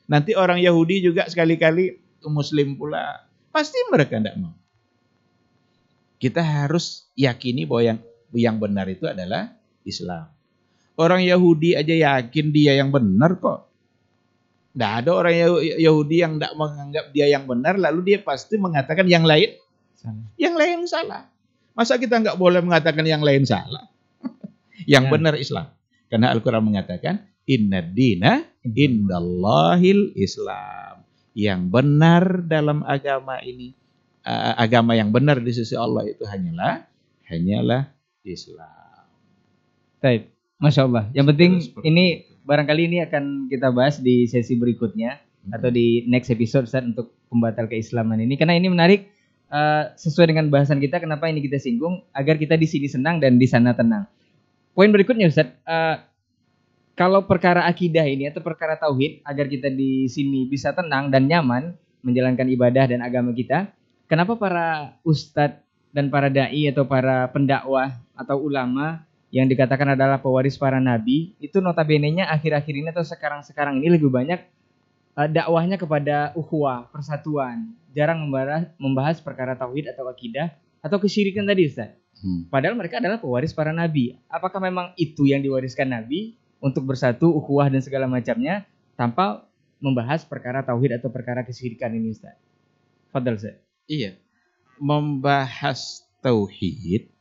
Nanti orang Yahudi juga sekali-kali Muslim pula. Pasti mereka tidak mau. Kita harus yakini bahwa yang benar itu adalah Islam. Orang Yahudi aja yakin dia yang benar kok. Tidak ada orang Yahudi yang tidak menganggap dia yang benar, lalu dia pasti mengatakan yang lain salah. Masa kita nggak boleh mengatakan yang lain salah? Yang benar Islam. Karena Al-Quran mengatakan, inna dina indallahil Islam. Yang benar dalam agama ini, agama yang benar di sisi Allah itu hanyalah Islam. Baik, Masya Allah. Yang penting ini barangkali ini akan kita bahas di sesi berikutnya atau di next episode Ustaz, untuk pembatal keislaman ini, karena ini menarik sesuai dengan bahasan kita. Kenapa ini kita singgung? Agar kita di sini senang dan di sana tenang. Poin berikutnya Ustaz, kalau perkara akidah ini atau perkara tauhid, agar kita di sini bisa tenang dan nyaman menjalankan ibadah dan agama kita, kenapa para ustadz dan para dai atau para pendakwah atau ulama yang dikatakan adalah pewaris para nabi itu notabene-nya akhir-akhir ini atau sekarang-sekarang ini lebih banyak dakwahnya kepada ukhuwah, persatuan, jarang membahas perkara tauhid atau akidah atau kesyirikan tadi Ustaz. Padahal mereka adalah pewaris para nabi. Apakah memang itu yang diwariskan nabi untuk bersatu, ukhuwah dan segala macamnya, tanpa membahas perkara tauhid atau perkara kesyirikan ini Ustaz? Fadal Ustaz. Iya. Membahas tauhid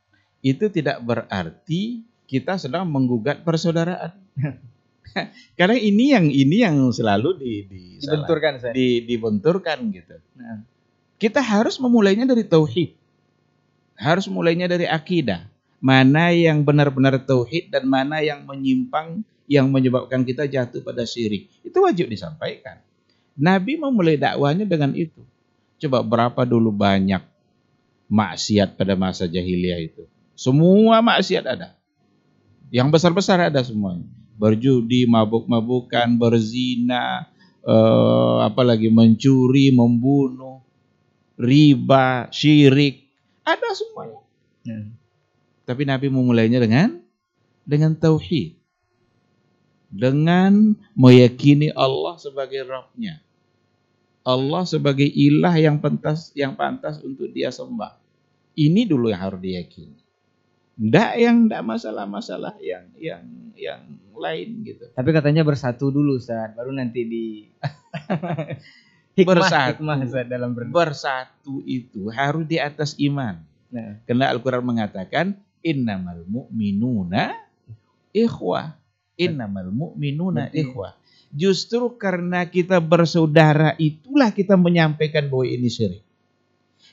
itu tidak berarti kita sedang menggugat persaudaraan. Karena ini yang selalu dibenturkan gitu. Nah, kita harus memulainya dari tauhid. Harus mulainya dari akidah. Mana yang benar-benar tauhid dan mana yang menyimpang yang menyebabkan kita jatuh pada syirik. Itu wajib disampaikan. Nabi memulai dakwahnya dengan itu. Coba berapa dulu banyak maksiat pada masa jahiliyah itu. Semua maksiat ada. Yang besar-besar ada semuanya. Berjudi, mabuk-mabukan, berzina, apalagi mencuri, membunuh, riba, syirik. Ada semuanya. Tapi Nabi memulainya dengan tauhid. Dengan meyakini Allah sebagai Rabb-Nya. Allah sebagai ilah yang pantas untuk dia sembah. Ini dulu yang harus diyakini. Tidak masalah-masalah yang lain gitu. Tapi katanya bersatu dulu Ustaz, baru nanti di hikmah Ustaz, dalam bersatu itu harus di atas iman. Nah, karena Al-Quran mengatakan innamal mu'minuna ikhwah. Innamal mu'minuna ikhwah. Justru karena kita bersaudara itulah kita menyampaikan bahwa ini syirik.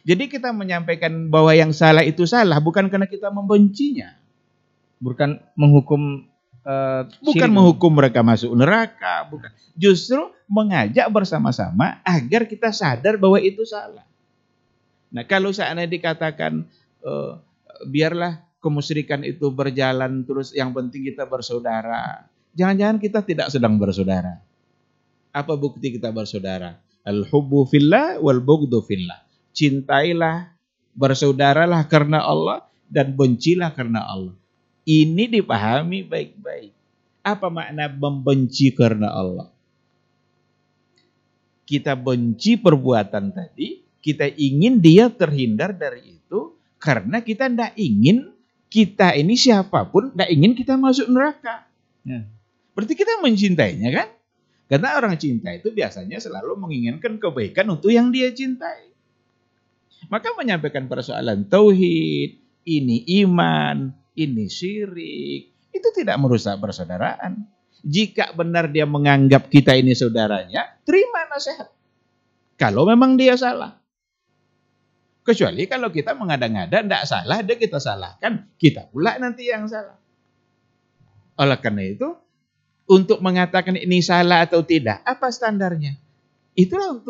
Jadi kita menyampaikan bahwa yang salah itu salah bukan karena kita membencinya. Bukan menghukum bukan menghukum mereka masuk neraka, bukan. Justru mengajak bersama-sama agar kita sadar bahwa itu salah. Nah, kalau seandainya dikatakan biarlah kemusyrikan itu berjalan terus, yang penting kita bersaudara. Jangan-jangan kita tidak sedang bersaudara. Apa bukti kita bersaudara? Al-hubbu fillah wal bughdu fillah. Cintailah, bersaudaralah karena Allah dan bencilah karena Allah. Ini dipahami baik-baik. Apa makna membenci karena Allah? Kita benci perbuatan tadi, kita ingin dia terhindar dari itu karena kita tidak ingin kita ini siapapun tidak ingin kita masuk neraka. Berarti kita mencintainya kan? Karena orang cinta itu biasanya selalu menginginkan kebaikan untuk yang dia cintai. Maka menyampaikan persoalan tauhid, ini iman, ini syirik, itu tidak merusak persaudaraan. Jika benar dia menganggap kita ini saudaranya, terima nasihat. Kalau memang dia salah. Kecuali kalau kita mengada-ngada, tidak salah, dia kita salahkan, kita pula nanti yang salah. Oleh karena itu, untuk mengatakan ini salah atau tidak, apa standarnya? Itulah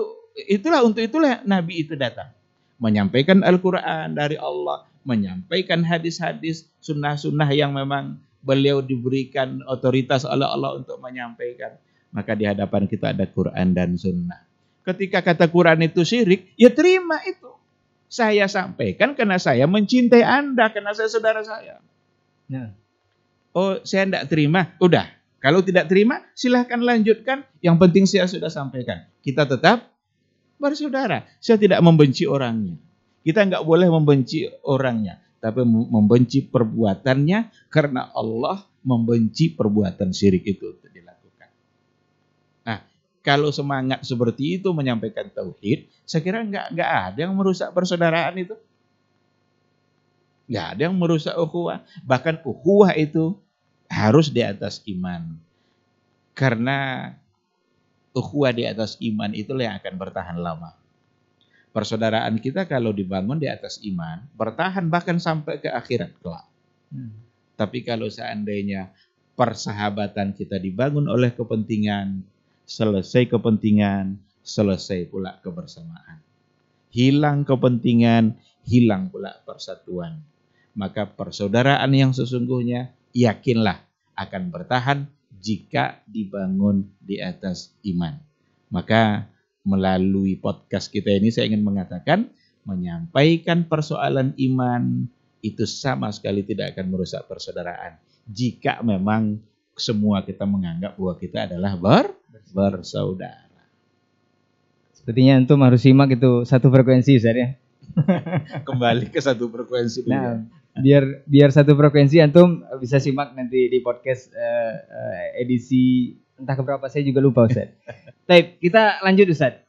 Nabi itu datang. Menyampaikan Al-Quran dari Allah, menyampaikan hadis-hadis, sunnah-sunnah yang memang beliau diberikan otoritas oleh Allah untuk menyampaikan. Maka di hadapan kita ada Quran dan sunnah. Ketika kata Quran itu syirik, ya terima itu. Saya sampaikan karena saya mencintai Anda, karena saya saudara saya. Oh, saya tidak terima. Udah, kalau tidak terima, silahkan lanjutkan. Yang penting saya sudah sampaikan. Kita tetap bersaudara. Saya tidak membenci orangnya. Kita nggak boleh membenci orangnya. tapi membenci perbuatannya karena Allah membenci perbuatan syirik itu untuk dilakukan. Nah, kalau semangat seperti itu menyampaikan tauhid, saya kira nggak ada yang merusak persaudaraan itu. Nggak ada yang merusak ukhuwah. Bahkan ukhuwah itu harus di atas iman. Karena ukhuwah di atas iman itulah yang akan bertahan lama. Persaudaraan kita kalau dibangun di atas iman, bertahan bahkan sampai ke akhirat kelak. Tapi kalau seandainya persahabatan kita dibangun oleh kepentingan, selesai kepentingan, selesai pula kebersamaan. Hilang kepentingan, hilang pula persatuan. Maka persaudaraan yang sesungguhnya, yakinlah akan bertahan jika dibangun di atas iman. Maka melalui podcast kita ini saya ingin mengatakan, menyampaikan persoalan iman itu sama sekali tidak akan merusak persaudaraan. Jika memang semua kita menganggap bahwa kita adalah bersaudara. Sepertinya antum harus simak itu satu frekuensi, Ustaz ya. Kembali ke satu frekuensi dulu. Nah, biar satu frekuensi antum bisa simak nanti di podcast edisi entah keberapa, saya juga lupa, Ustaz. Baik, kita lanjut, Ustaz.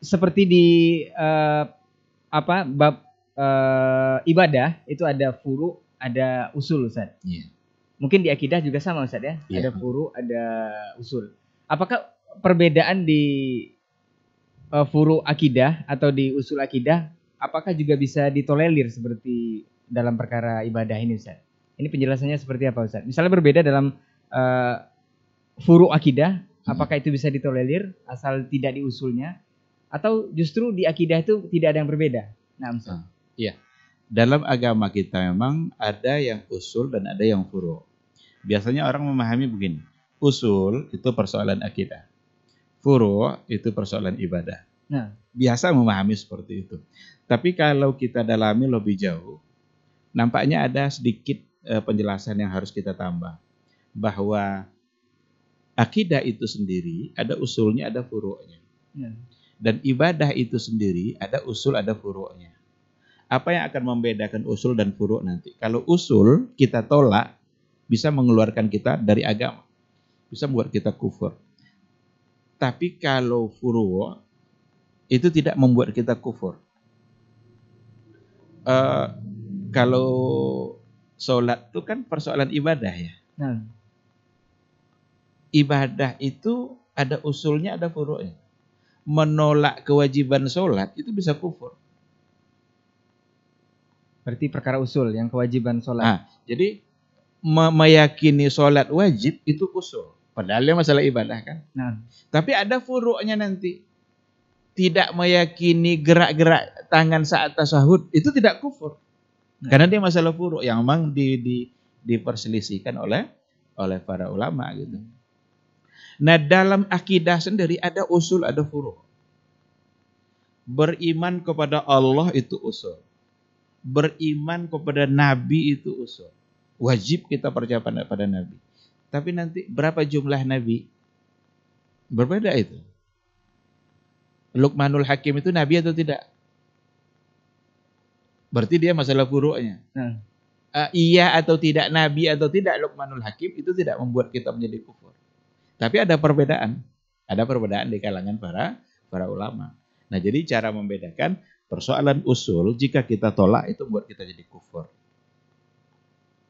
Seperti di bab ibadah itu ada furu, ada usul, Ustaz. Yeah. Mungkin di akidah juga sama, Ustaz ya. Yeah. Ada furu, ada usul. Apakah perbedaan di furu akidah atau di usul akidah, apakah juga bisa ditolerir seperti dalam perkara ibadah ini, Ustaz? Ini penjelasannya seperti apa, Ustaz? Misalnya berbeda dalam furu akidah, apakah itu bisa ditolerir asal tidak di usulnya? Atau justru di akidah itu tidak ada yang berbeda? Nah, Ustaz. Iya. Dalam agama kita memang ada yang usul dan ada yang furu. Biasanya orang memahami begini. Usul itu persoalan akidah. Furu itu persoalan ibadah. Nah, biasa memahami seperti itu. Tapi kalau kita dalami lebih jauh, nampaknya ada sedikit penjelasan yang harus kita tambah. Bahwa akidah itu sendiri ada usulnya, ada furu'nya. Dan ibadah itu sendiri ada usul, ada furu'nya. Apa yang akan membedakan usul dan furu' nanti? Kalau usul kita tolak, bisa mengeluarkan kita dari agama. Bisa membuat kita kufur. Tapi kalau furu' itu tidak membuat kita kufur. Kalau sholat itu kan persoalan ibadah ya. Nah. Ibadah itu ada usulnya, ada furu'nya. Menolak kewajiban sholat itu bisa kufur. Berarti perkara usul yang kewajiban sholat. Nah, jadi meyakini sholat wajib itu usul. Padahal dia masalah ibadah kan. Nah. Tapi ada furu'nya nanti. Tidak meyakini gerak-gerak tangan saat tasyahud itu tidak kufur. Nah. Karena dia masalah furu' yang memang diperselisihkan oleh para ulama gitu. Nah, dalam akidah sendiri ada usul, ada furu'. Beriman kepada Allah itu usul. Beriman kepada Nabi itu usul. Wajib kita percaya pada Nabi. Tapi nanti berapa jumlah Nabi? Berbeda itu. Luqmanul Hakim itu Nabi atau tidak? Berarti dia masalah furu'nya. Iya atau tidak Nabi atau tidak Luqmanul Hakim itu tidak membuat kita menjadi kufur. Tapi ada perbedaan. Ada perbedaan di kalangan para ulama. Nah, jadi cara membedakan persoalan usul jika kita tolak itu membuat kita jadi kufur.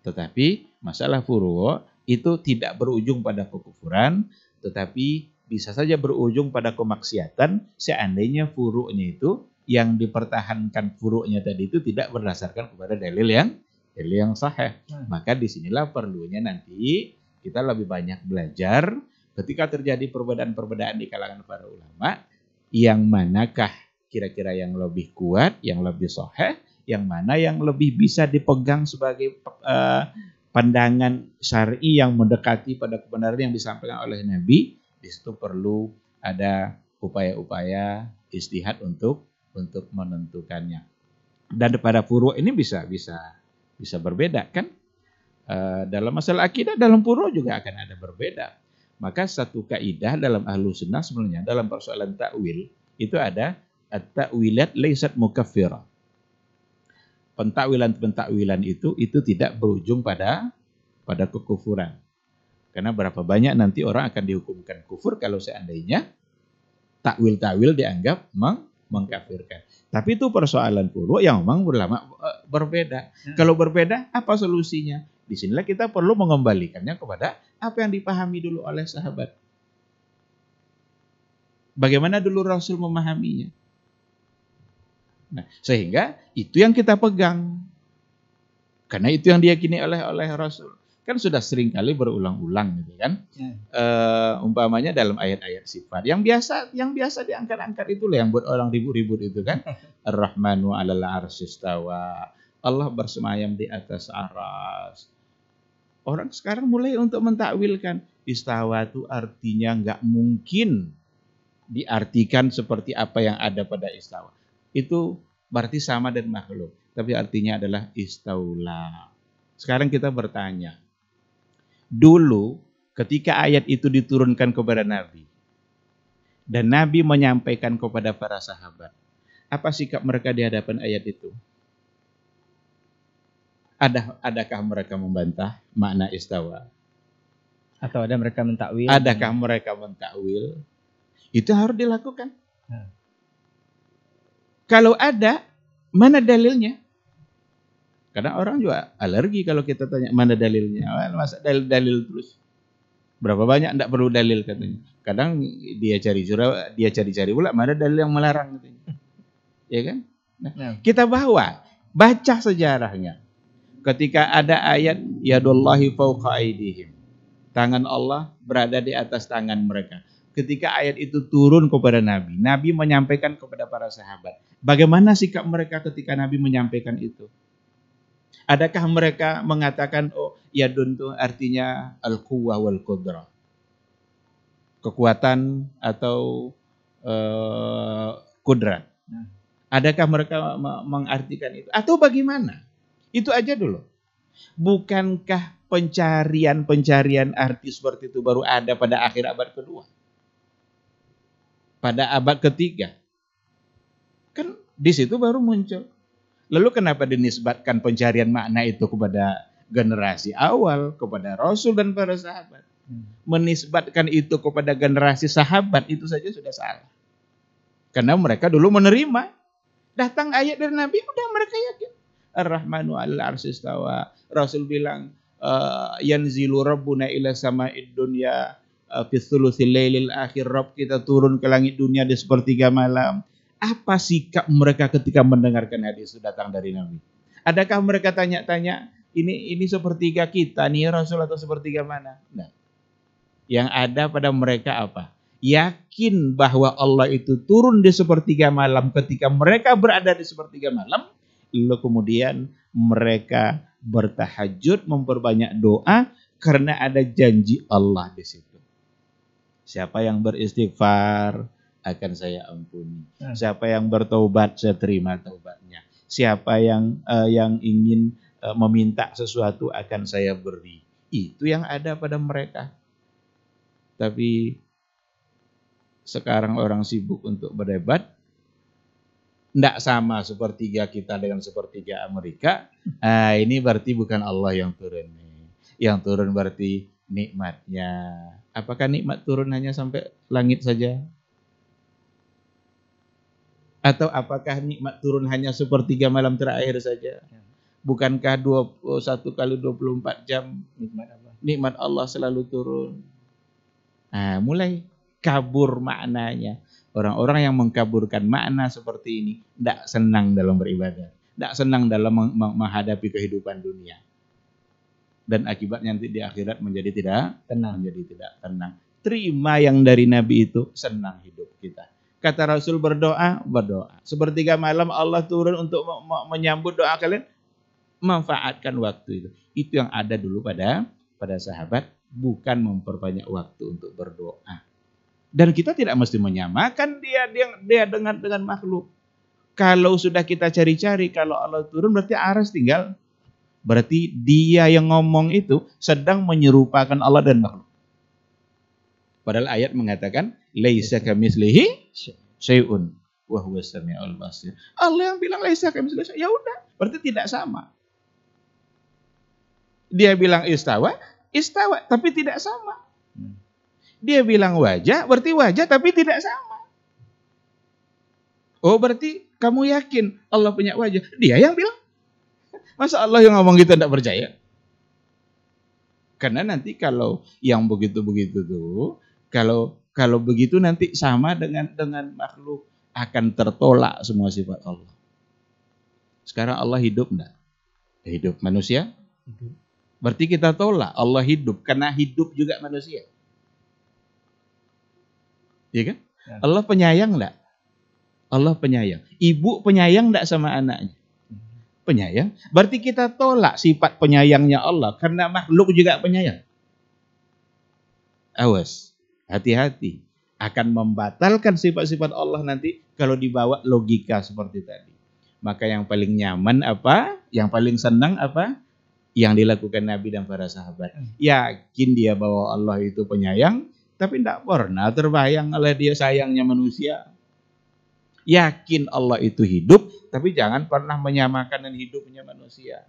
Tetapi masalah furu' itu tidak berujung pada kekufuran, tetapi bisa saja berujung pada kemaksiatan seandainya furu'nya itu yang dipertahankan furu'nya tadi itu tidak berdasarkan kepada dalil yang sahih. Maka disinilah perlunya nanti kita lebih banyak belajar ketika terjadi perbedaan-perbedaan di kalangan para ulama, yang manakah kira-kira yang lebih kuat, yang lebih sahih, yang mana yang lebih bisa dipegang sebagai pandangan syar'i yang mendekati pada kebenaran yang disampaikan oleh Nabi. Di situ perlu ada upaya-upaya ijtihad untuk menentukannya. Dan pada furu' ini bisa berbeda kan? Dalam masalah akidah, dalam furu' juga akan ada berbeda. Maka satu kaidah dalam Ahlus Sunnah sebenarnya dalam persoalan takwil itu ada at-ta'wilat laysat mukaffirah. pentakwilan itu tidak berujung pada kekufuran. Karena berapa banyak nanti orang akan dihukumkan kufur kalau seandainya takwil-takwil dianggap mengkafirkan. Tapi itu persoalan puluh yang memang ulama berbeda. Kalau berbeda, apa solusinya? Disinilah kita perlu mengembalikannya kepada apa yang dipahami dulu oleh sahabat. Bagaimana dulu Rasul memahaminya? Nah, sehingga itu yang kita pegang. Karena itu yang diyakini oleh Rasul. Kan sudah sering kali berulang-ulang gitu kan. Umpamanya dalam ayat-ayat sifat yang biasa diangkat-angkat itulah yang buat orang ribut-ribut itu kan. Ar-Rahmanu 'alal 'arsy istawa. Allah bersemayam di atas aras. Orang sekarang mulai untuk mentakwilkan istawa itu artinya enggak mungkin diartikan seperti apa yang ada pada istawa. Itu berarti sama dan makhluk, tapi artinya adalah istaula. Sekarang kita bertanya, dulu ketika ayat itu diturunkan kepada Nabi dan Nabi menyampaikan kepada para sahabat, apa sikap mereka di hadapan ayat itu? Adakah mereka membantah makna istawa? Atau ada mereka mentakwil? Adakah mereka mentakwil? Itu harus dilakukan. Kalau ada, mana dalilnya? Karena orang juga alergi kalau kita tanya mana dalilnya. Masa dalil terus? Berapa banyak tidak perlu dalil katanya. Kadang dia cari pula mana dalil yang melarang katanya. Ya kan? Nah, kita baca sejarahnya. Ketika ada ayat yadullahi fawqa aydihim. Tangan Allah berada di atas tangan mereka. Ketika ayat itu turun kepada Nabi, Nabi menyampaikan kepada para sahabat. Bagaimana sikap mereka ketika Nabi menyampaikan itu? Adakah mereka mengatakan, oh yadun itu artinya al-quwwah wal qudrah. Kekuatan atau kudrat. Adakah mereka mengartikan itu? Atau bagaimana? Itu aja dulu. Bukankah pencarian arti seperti itu baru ada pada akhir abad kedua? Pada abad ketiga. Kan di situ baru muncul. Lalu kenapa dinisbatkan pencarian makna itu kepada generasi awal, kepada Rasul dan para sahabat? Menisbatkan itu kepada generasi sahabat itu saja sudah salah. Karena mereka dulu menerima. Datang ayat dari Nabi, udah mereka yakin. Ar-Rahmanu 'alal 'arsy istawa. Rasul bilang, yanzilu rabbuna ila sama'id dunya fi thuluthil lailil akhir. Rabb kita turun ke langit dunia di sepertiga malam. Apa sikap mereka ketika mendengarkan hadis itu datang dari Nabi? Adakah mereka tanya-tanya, ini sepertiga kita nih Rasul atau sepertiga mana? Nah, yang ada pada mereka apa? Yakin bahwa Allah itu turun di sepertiga malam ketika mereka berada di sepertiga malam. Lalu kemudian mereka bertahajud, memperbanyak doa karena ada janji Allah di situ. Siapa yang beristighfar akan saya ampuni. Siapa yang bertaubat saya terima taubatnya. Siapa yang ingin meminta sesuatu akan saya beri. Itu yang ada pada mereka. Tapi sekarang orang sibuk untuk berdebat. Tidak sama sepertiga kita dengan sepertiga Amerika. Ini berarti bukan Allah yang turun. Yang turun berarti nikmatnya. Apakah nikmat turun hanya sampai langit saja? Atau apakah nikmat turun hanya sepertiga malam terakhir saja? Bukankah 21 kali 24 jam nikmat Allah selalu turun? Mulai kabur maknanya. Orang-orang yang mengkaburkan makna seperti ini tidak senang dalam beribadah, tidak senang dalam menghadapi kehidupan dunia, dan akibatnya nanti di akhirat menjadi tidak tenang. Terima yang dari Nabi itu, senang hidup kita. Kata Rasul berdoa. Sepertiga malam Allah turun untuk menyambut doa kalian, manfaatkan waktu itu. Itu yang ada dulu pada sahabat, bukan memperbanyak waktu untuk berdoa. Dan kita tidak mesti menyamakan dia dengan makhluk. Kalau sudah kita cari-cari, kalau Allah turun berarti aras tinggal. Berarti dia yang ngomong itu sedang menyerupakan Allah dan makhluk. Padahal ayat mengatakan laisa kamitslihi syai'un. wa huwas samiul basir. Allah yang bilang laisa kamitslihi syai'. Ya udah, berarti tidak sama. Dia bilang istawa, tapi tidak sama. Dia bilang wajah, berarti wajah tapi tidak sama. Oh, berarti kamu yakin Allah punya wajah? Dia yang bilang. Masa Allah yang ngomong gitu tidak percaya? Karena nanti kalau yang begitu-begitu tuh, kalau begitu nanti sama dengan makhluk, akan tertolak semua sifat Allah. Sekarang Allah hidup enggak? Hidup. Manusia? Hidup. Berarti kita tolak Allah hidup karena hidup juga manusia. Iya kan? Ya. Allah penyayang enggak? Allah penyayang. Ibu penyayang enggak sama anaknya? Penyayang. Berarti kita tolak sifat penyayangnya Allah karena makhluk juga penyayang. Awas, hati-hati. Akan membatalkan sifat-sifat Allah nanti kalau dibawa logika seperti tadi. Maka yang paling nyaman apa? Yang paling senang apa? Yang dilakukan Nabi dan para sahabat. Yakin dia bahwa Allah itu penyayang, tapi tidak pernah terbayang oleh dia sayangnya manusia. Yakin Allah itu hidup, tapi jangan pernah menyamakan dengan hidupnya manusia.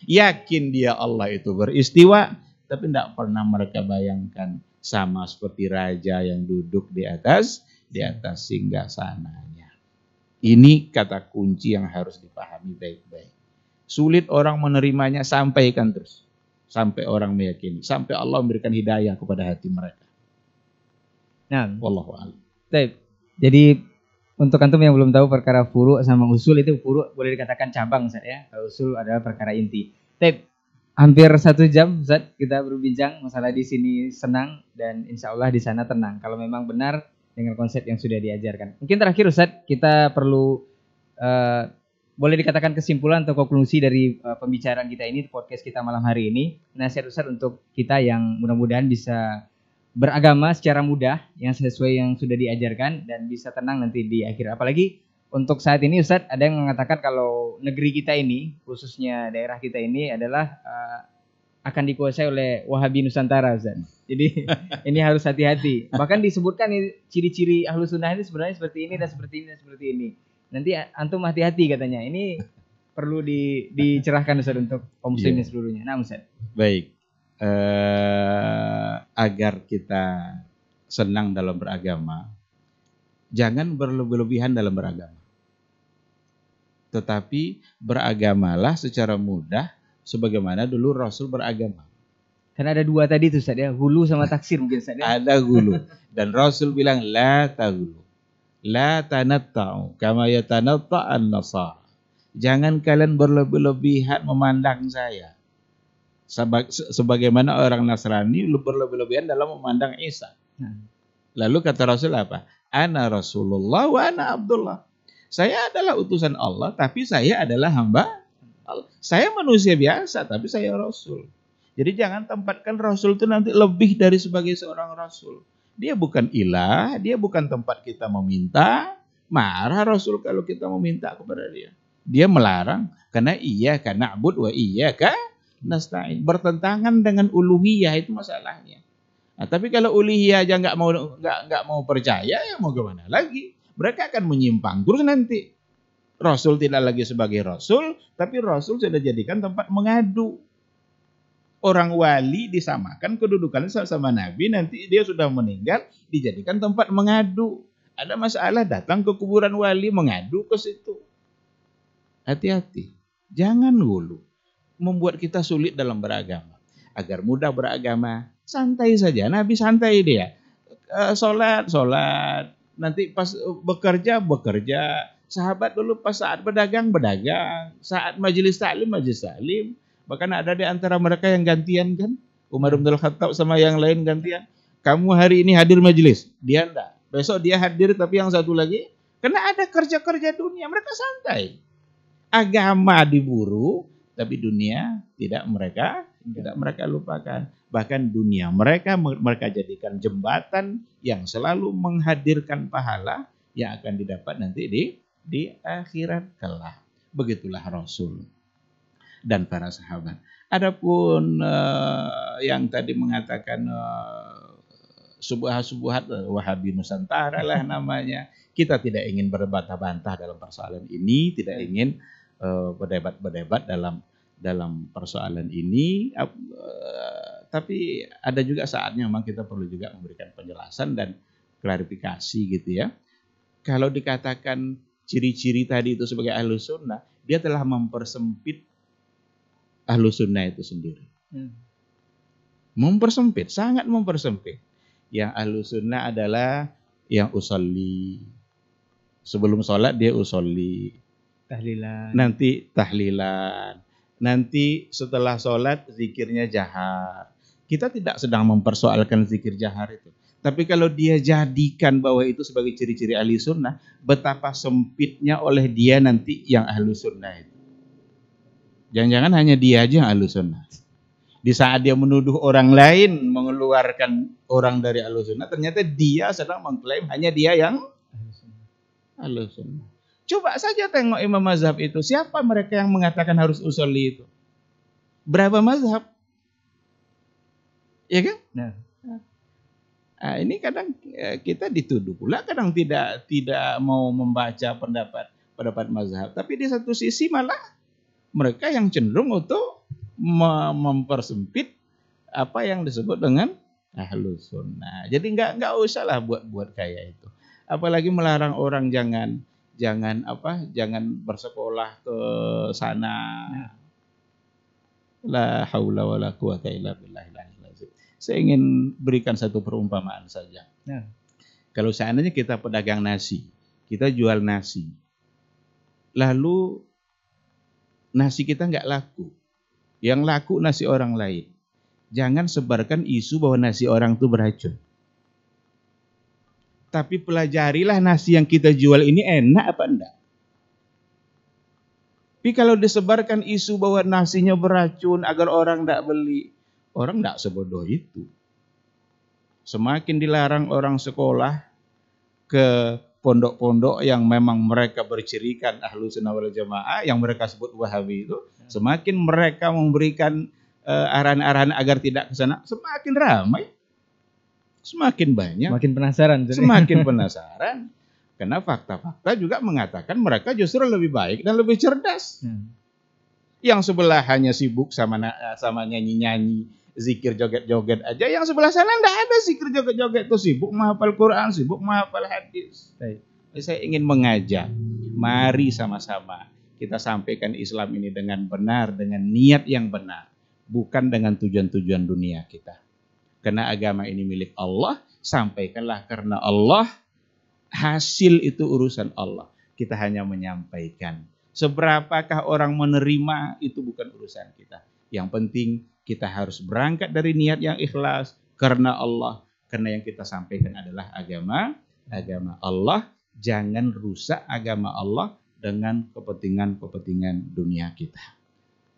Yakin dia Allah itu beristiwa, tapi tidak pernah mereka bayangkan sama seperti raja yang duduk di atas singgasananya. Ini kata kunci yang harus dipahami baik-baik. Sulit orang menerimanya, sampaikan terus. Sampai orang meyakini, sampai Allah memberikan hidayah kepada hati mereka. Nah, wallahu a'lam. Jadi untuk antum yang belum tahu perkara furu' sama usul, itu furu' boleh dikatakan cabang, Ustaz ya. Usul adalah perkara inti. Hampir 1 jam Ustaz kita berbincang masalah di sini senang dan insya Allah di sana tenang. Kalau memang benar dengan konsep yang sudah diajarkan. Mungkin terakhir Ustaz kita perlu boleh dikatakan kesimpulan atau konklusi dari pembicaraan kita ini, podcast kita malam hari ini. Nasihat Ustaz untuk kita yang mudah-mudahan bisa beragama secara mudah yang sesuai yang sudah diajarkan dan bisa tenang nanti di akhir. Apalagi untuk saat ini Ustadz, ada yang mengatakan kalau negeri kita ini, khususnya daerah kita ini adalah akan dikuasai oleh Wahabi Nusantara Ustadz. Jadi ini harus hati-hati. Bahkan disebutkan ciri-ciri Ahlus Sunnah ini sebenarnya seperti ini dan seperti ini dan seperti ini. Nanti antum hati-hati katanya. Ini perlu dicerahkan Ustadz untuk kaum muslimin seluruhnya. Nah Ustadz. Baik. Agar kita senang dalam beragama, jangan berlebihan dalam beragama. Tetapi beragamalah secara mudah sebagaimana dulu Rasul beragama. Karena ada 2 tadi tuh Ustaz ya, hulu sama taksir mungkin Ustaz ya. Ada hulu. Dan Rasul bilang la taghulu. La tanatta'u kama yatanatta'an nasara. Jangan kalian berlebihan memandang saya. Sebagaimana orang Nasrani berlebihan dalam memandang Isa. Lalu kata Rasul apa? Ana Rasulullah wa ana Abdullah. Saya adalah utusan Allah, tapi saya adalah hamba Allah. Saya manusia biasa, tapi saya Rasul. Jadi jangan tempatkan Rasul itu nanti lebih dari sebagai seorang Rasul. Dia bukan ilah, dia bukan tempat kita meminta. Marah Rasul kalau kita meminta kepada dia. Dia melarang karena iyyaka na'budu wa iyyaka nasta'in, bertentangan dengan uluhiyah, itu masalahnya. Nah, tapi kalau uluhiyah aja nggak mau percaya, ya mau gimana lagi? Mereka akan menyimpang terus nanti. Rasul tidak lagi sebagai Rasul, tapi Rasul sudah jadikan tempat mengadu. Orang wali disamakan kedudukannya sama Nabi, nanti dia sudah meninggal dijadikan tempat mengadu. Ada masalah datang ke kuburan wali mengadu ke situ. Hati-hati, jangan dulu membuat kita sulit dalam beragama. Agar mudah beragama, santai saja. Nabi santai dia. Sholat. Nanti pas bekerja. Sahabat dulu pas saat berdagang. Saat majelis taklim. Bahkan ada di antara mereka yang gantian kan. Umar bin Khattab sama yang lain gantian. Kamu hari ini hadir majelis, dia enggak. Besok dia hadir tapi yang satu lagi. Karena ada kerja-kerja dunia, mereka santai. Agama diburu, tapi dunia tidak mereka lupakan. Bahkan dunia mereka jadikan jembatan yang selalu menghadirkan pahala yang akan didapat nanti di akhirat kelak. Begitulah Rasul dan para sahabat. Adapun yang tadi mengatakan subuhat Wahabi Nusantara lah namanya. Kita tidak ingin berbantah-bantah dalam persoalan ini, tidak ingin berdebat-berdebat dalam persoalan ini. Tapi ada juga saatnya memang kita perlu juga memberikan penjelasan dan klarifikasi gitu ya. Kalau dikatakan ciri-ciri tadi itu sebagai Ahlus Sunnah, dia telah mempersempit Ahlus Sunnah itu sendiri. Mempersempit, sangat mempersempit. Yang Ahlus Sunnah adalah yang usolli. Sebelum sholat dia usolli. Tahlilan. Nanti tahlilan. Nanti setelah sholat zikirnya jahar. Kita tidak sedang mempersoalkan zikir jahar itu. Tapi kalau dia jadikan bahwa itu sebagai ciri-ciri ahli sunnah, betapa sempitnya oleh dia nanti yang ahli sunnah itu. Jangan-jangan hanya dia aja yang ahli sunnah. Di saat dia menuduh orang lain mengeluarkan orang dari ahli sunnah, ternyata dia sedang mengklaim hanya dia yang ahli sunnah. Coba saja tengok imam mazhab itu. Siapa mereka yang mengatakan harus usolli itu? Berapa mazhab? Ya kan? Nah, ini kadang kita dituduh pula kadang tidak mau membaca pendapat mazhab. Tapi di satu sisi malah mereka yang cenderung untuk mempersempit apa yang disebut dengan ahlus sunnah. Jadi nggak usah lah buat kayak itu. Apalagi melarang orang jangan bersekolah ke sana. La haula wala quwata illa billah. Saya ingin berikan satu perumpamaan saja. Kalau seandainya kita pedagang nasi, kita jual nasi, lalu nasi kita nggak laku, yang laku nasi orang lain, jangan sebarkan isu bahwa nasi orang itu beracun. Tapi pelajarilah nasi yang kita jual ini enak apa enggak. Tapi kalau disebarkan isu bahwa nasinya beracun agar orang enggak beli, orang enggak sebodoh itu. Semakin dilarang orang sekolah ke pondok-pondok yang memang mereka bercirikan Ahlus Sunnah wal Jamaah, yang mereka sebut Wahabi itu, semakin mereka memberikan arahan-arahan agar tidak ke sana, semakin ramai. Semakin banyak. Semakin penasaran. Karena fakta-fakta juga mengatakan mereka justru lebih baik dan lebih cerdas. Yang sebelah hanya sibuk sama nyanyi-nyanyi, zikir joget-joget aja. Yang sebelah sana enggak ada zikir joget-joget, tuh sibuk menghafal Quran, sibuk menghafal hadis. Saya ingin mengajak, mari sama-sama kita sampaikan Islam ini dengan benar, dengan niat yang benar, bukan dengan tujuan-tujuan dunia kita. Karena agama ini milik Allah, sampaikanlah karena Allah, hasil itu urusan Allah. Kita hanya menyampaikan. Seberapakah orang menerima itu bukan urusan kita. Yang penting kita harus berangkat dari niat yang ikhlas karena Allah. Karena yang kita sampaikan adalah agama Allah. Jangan rusak agama Allah dengan kepentingan dunia kita.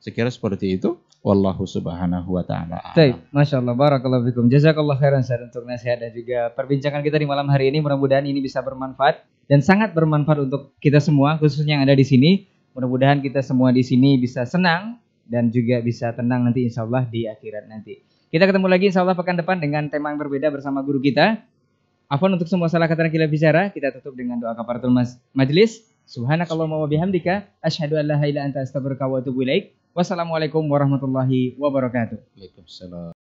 Sekira seperti itu. Wallahu subhanahu wa ta'ala. Baik, Masya Allah, barakallahu fikum. Jazakallah khairan Ustaz untuk nasihat dan juga perbincangan kita di malam hari ini. Mudah-mudahan ini bisa bermanfaat dan sangat bermanfaat untuk kita semua, khususnya yang ada di sini. Mudah-mudahan kita semua di sini bisa senang dan juga bisa tenang nanti insya Allah di akhirat nanti. Kita ketemu lagi insya Allah pekan depan dengan tema yang berbeda bersama guru kita. Afwan untuk semua salah kata dan khilaf bicara. Kita tutup dengan doa kafaratul majlis. Subhanakallahumma wa bihamdika asyhadu an la ilaha illa anta astaghfiruka wa atubu ilaik. Wassalamualaikum warahmatullahi wabarakatuh. Waalaikumsalam.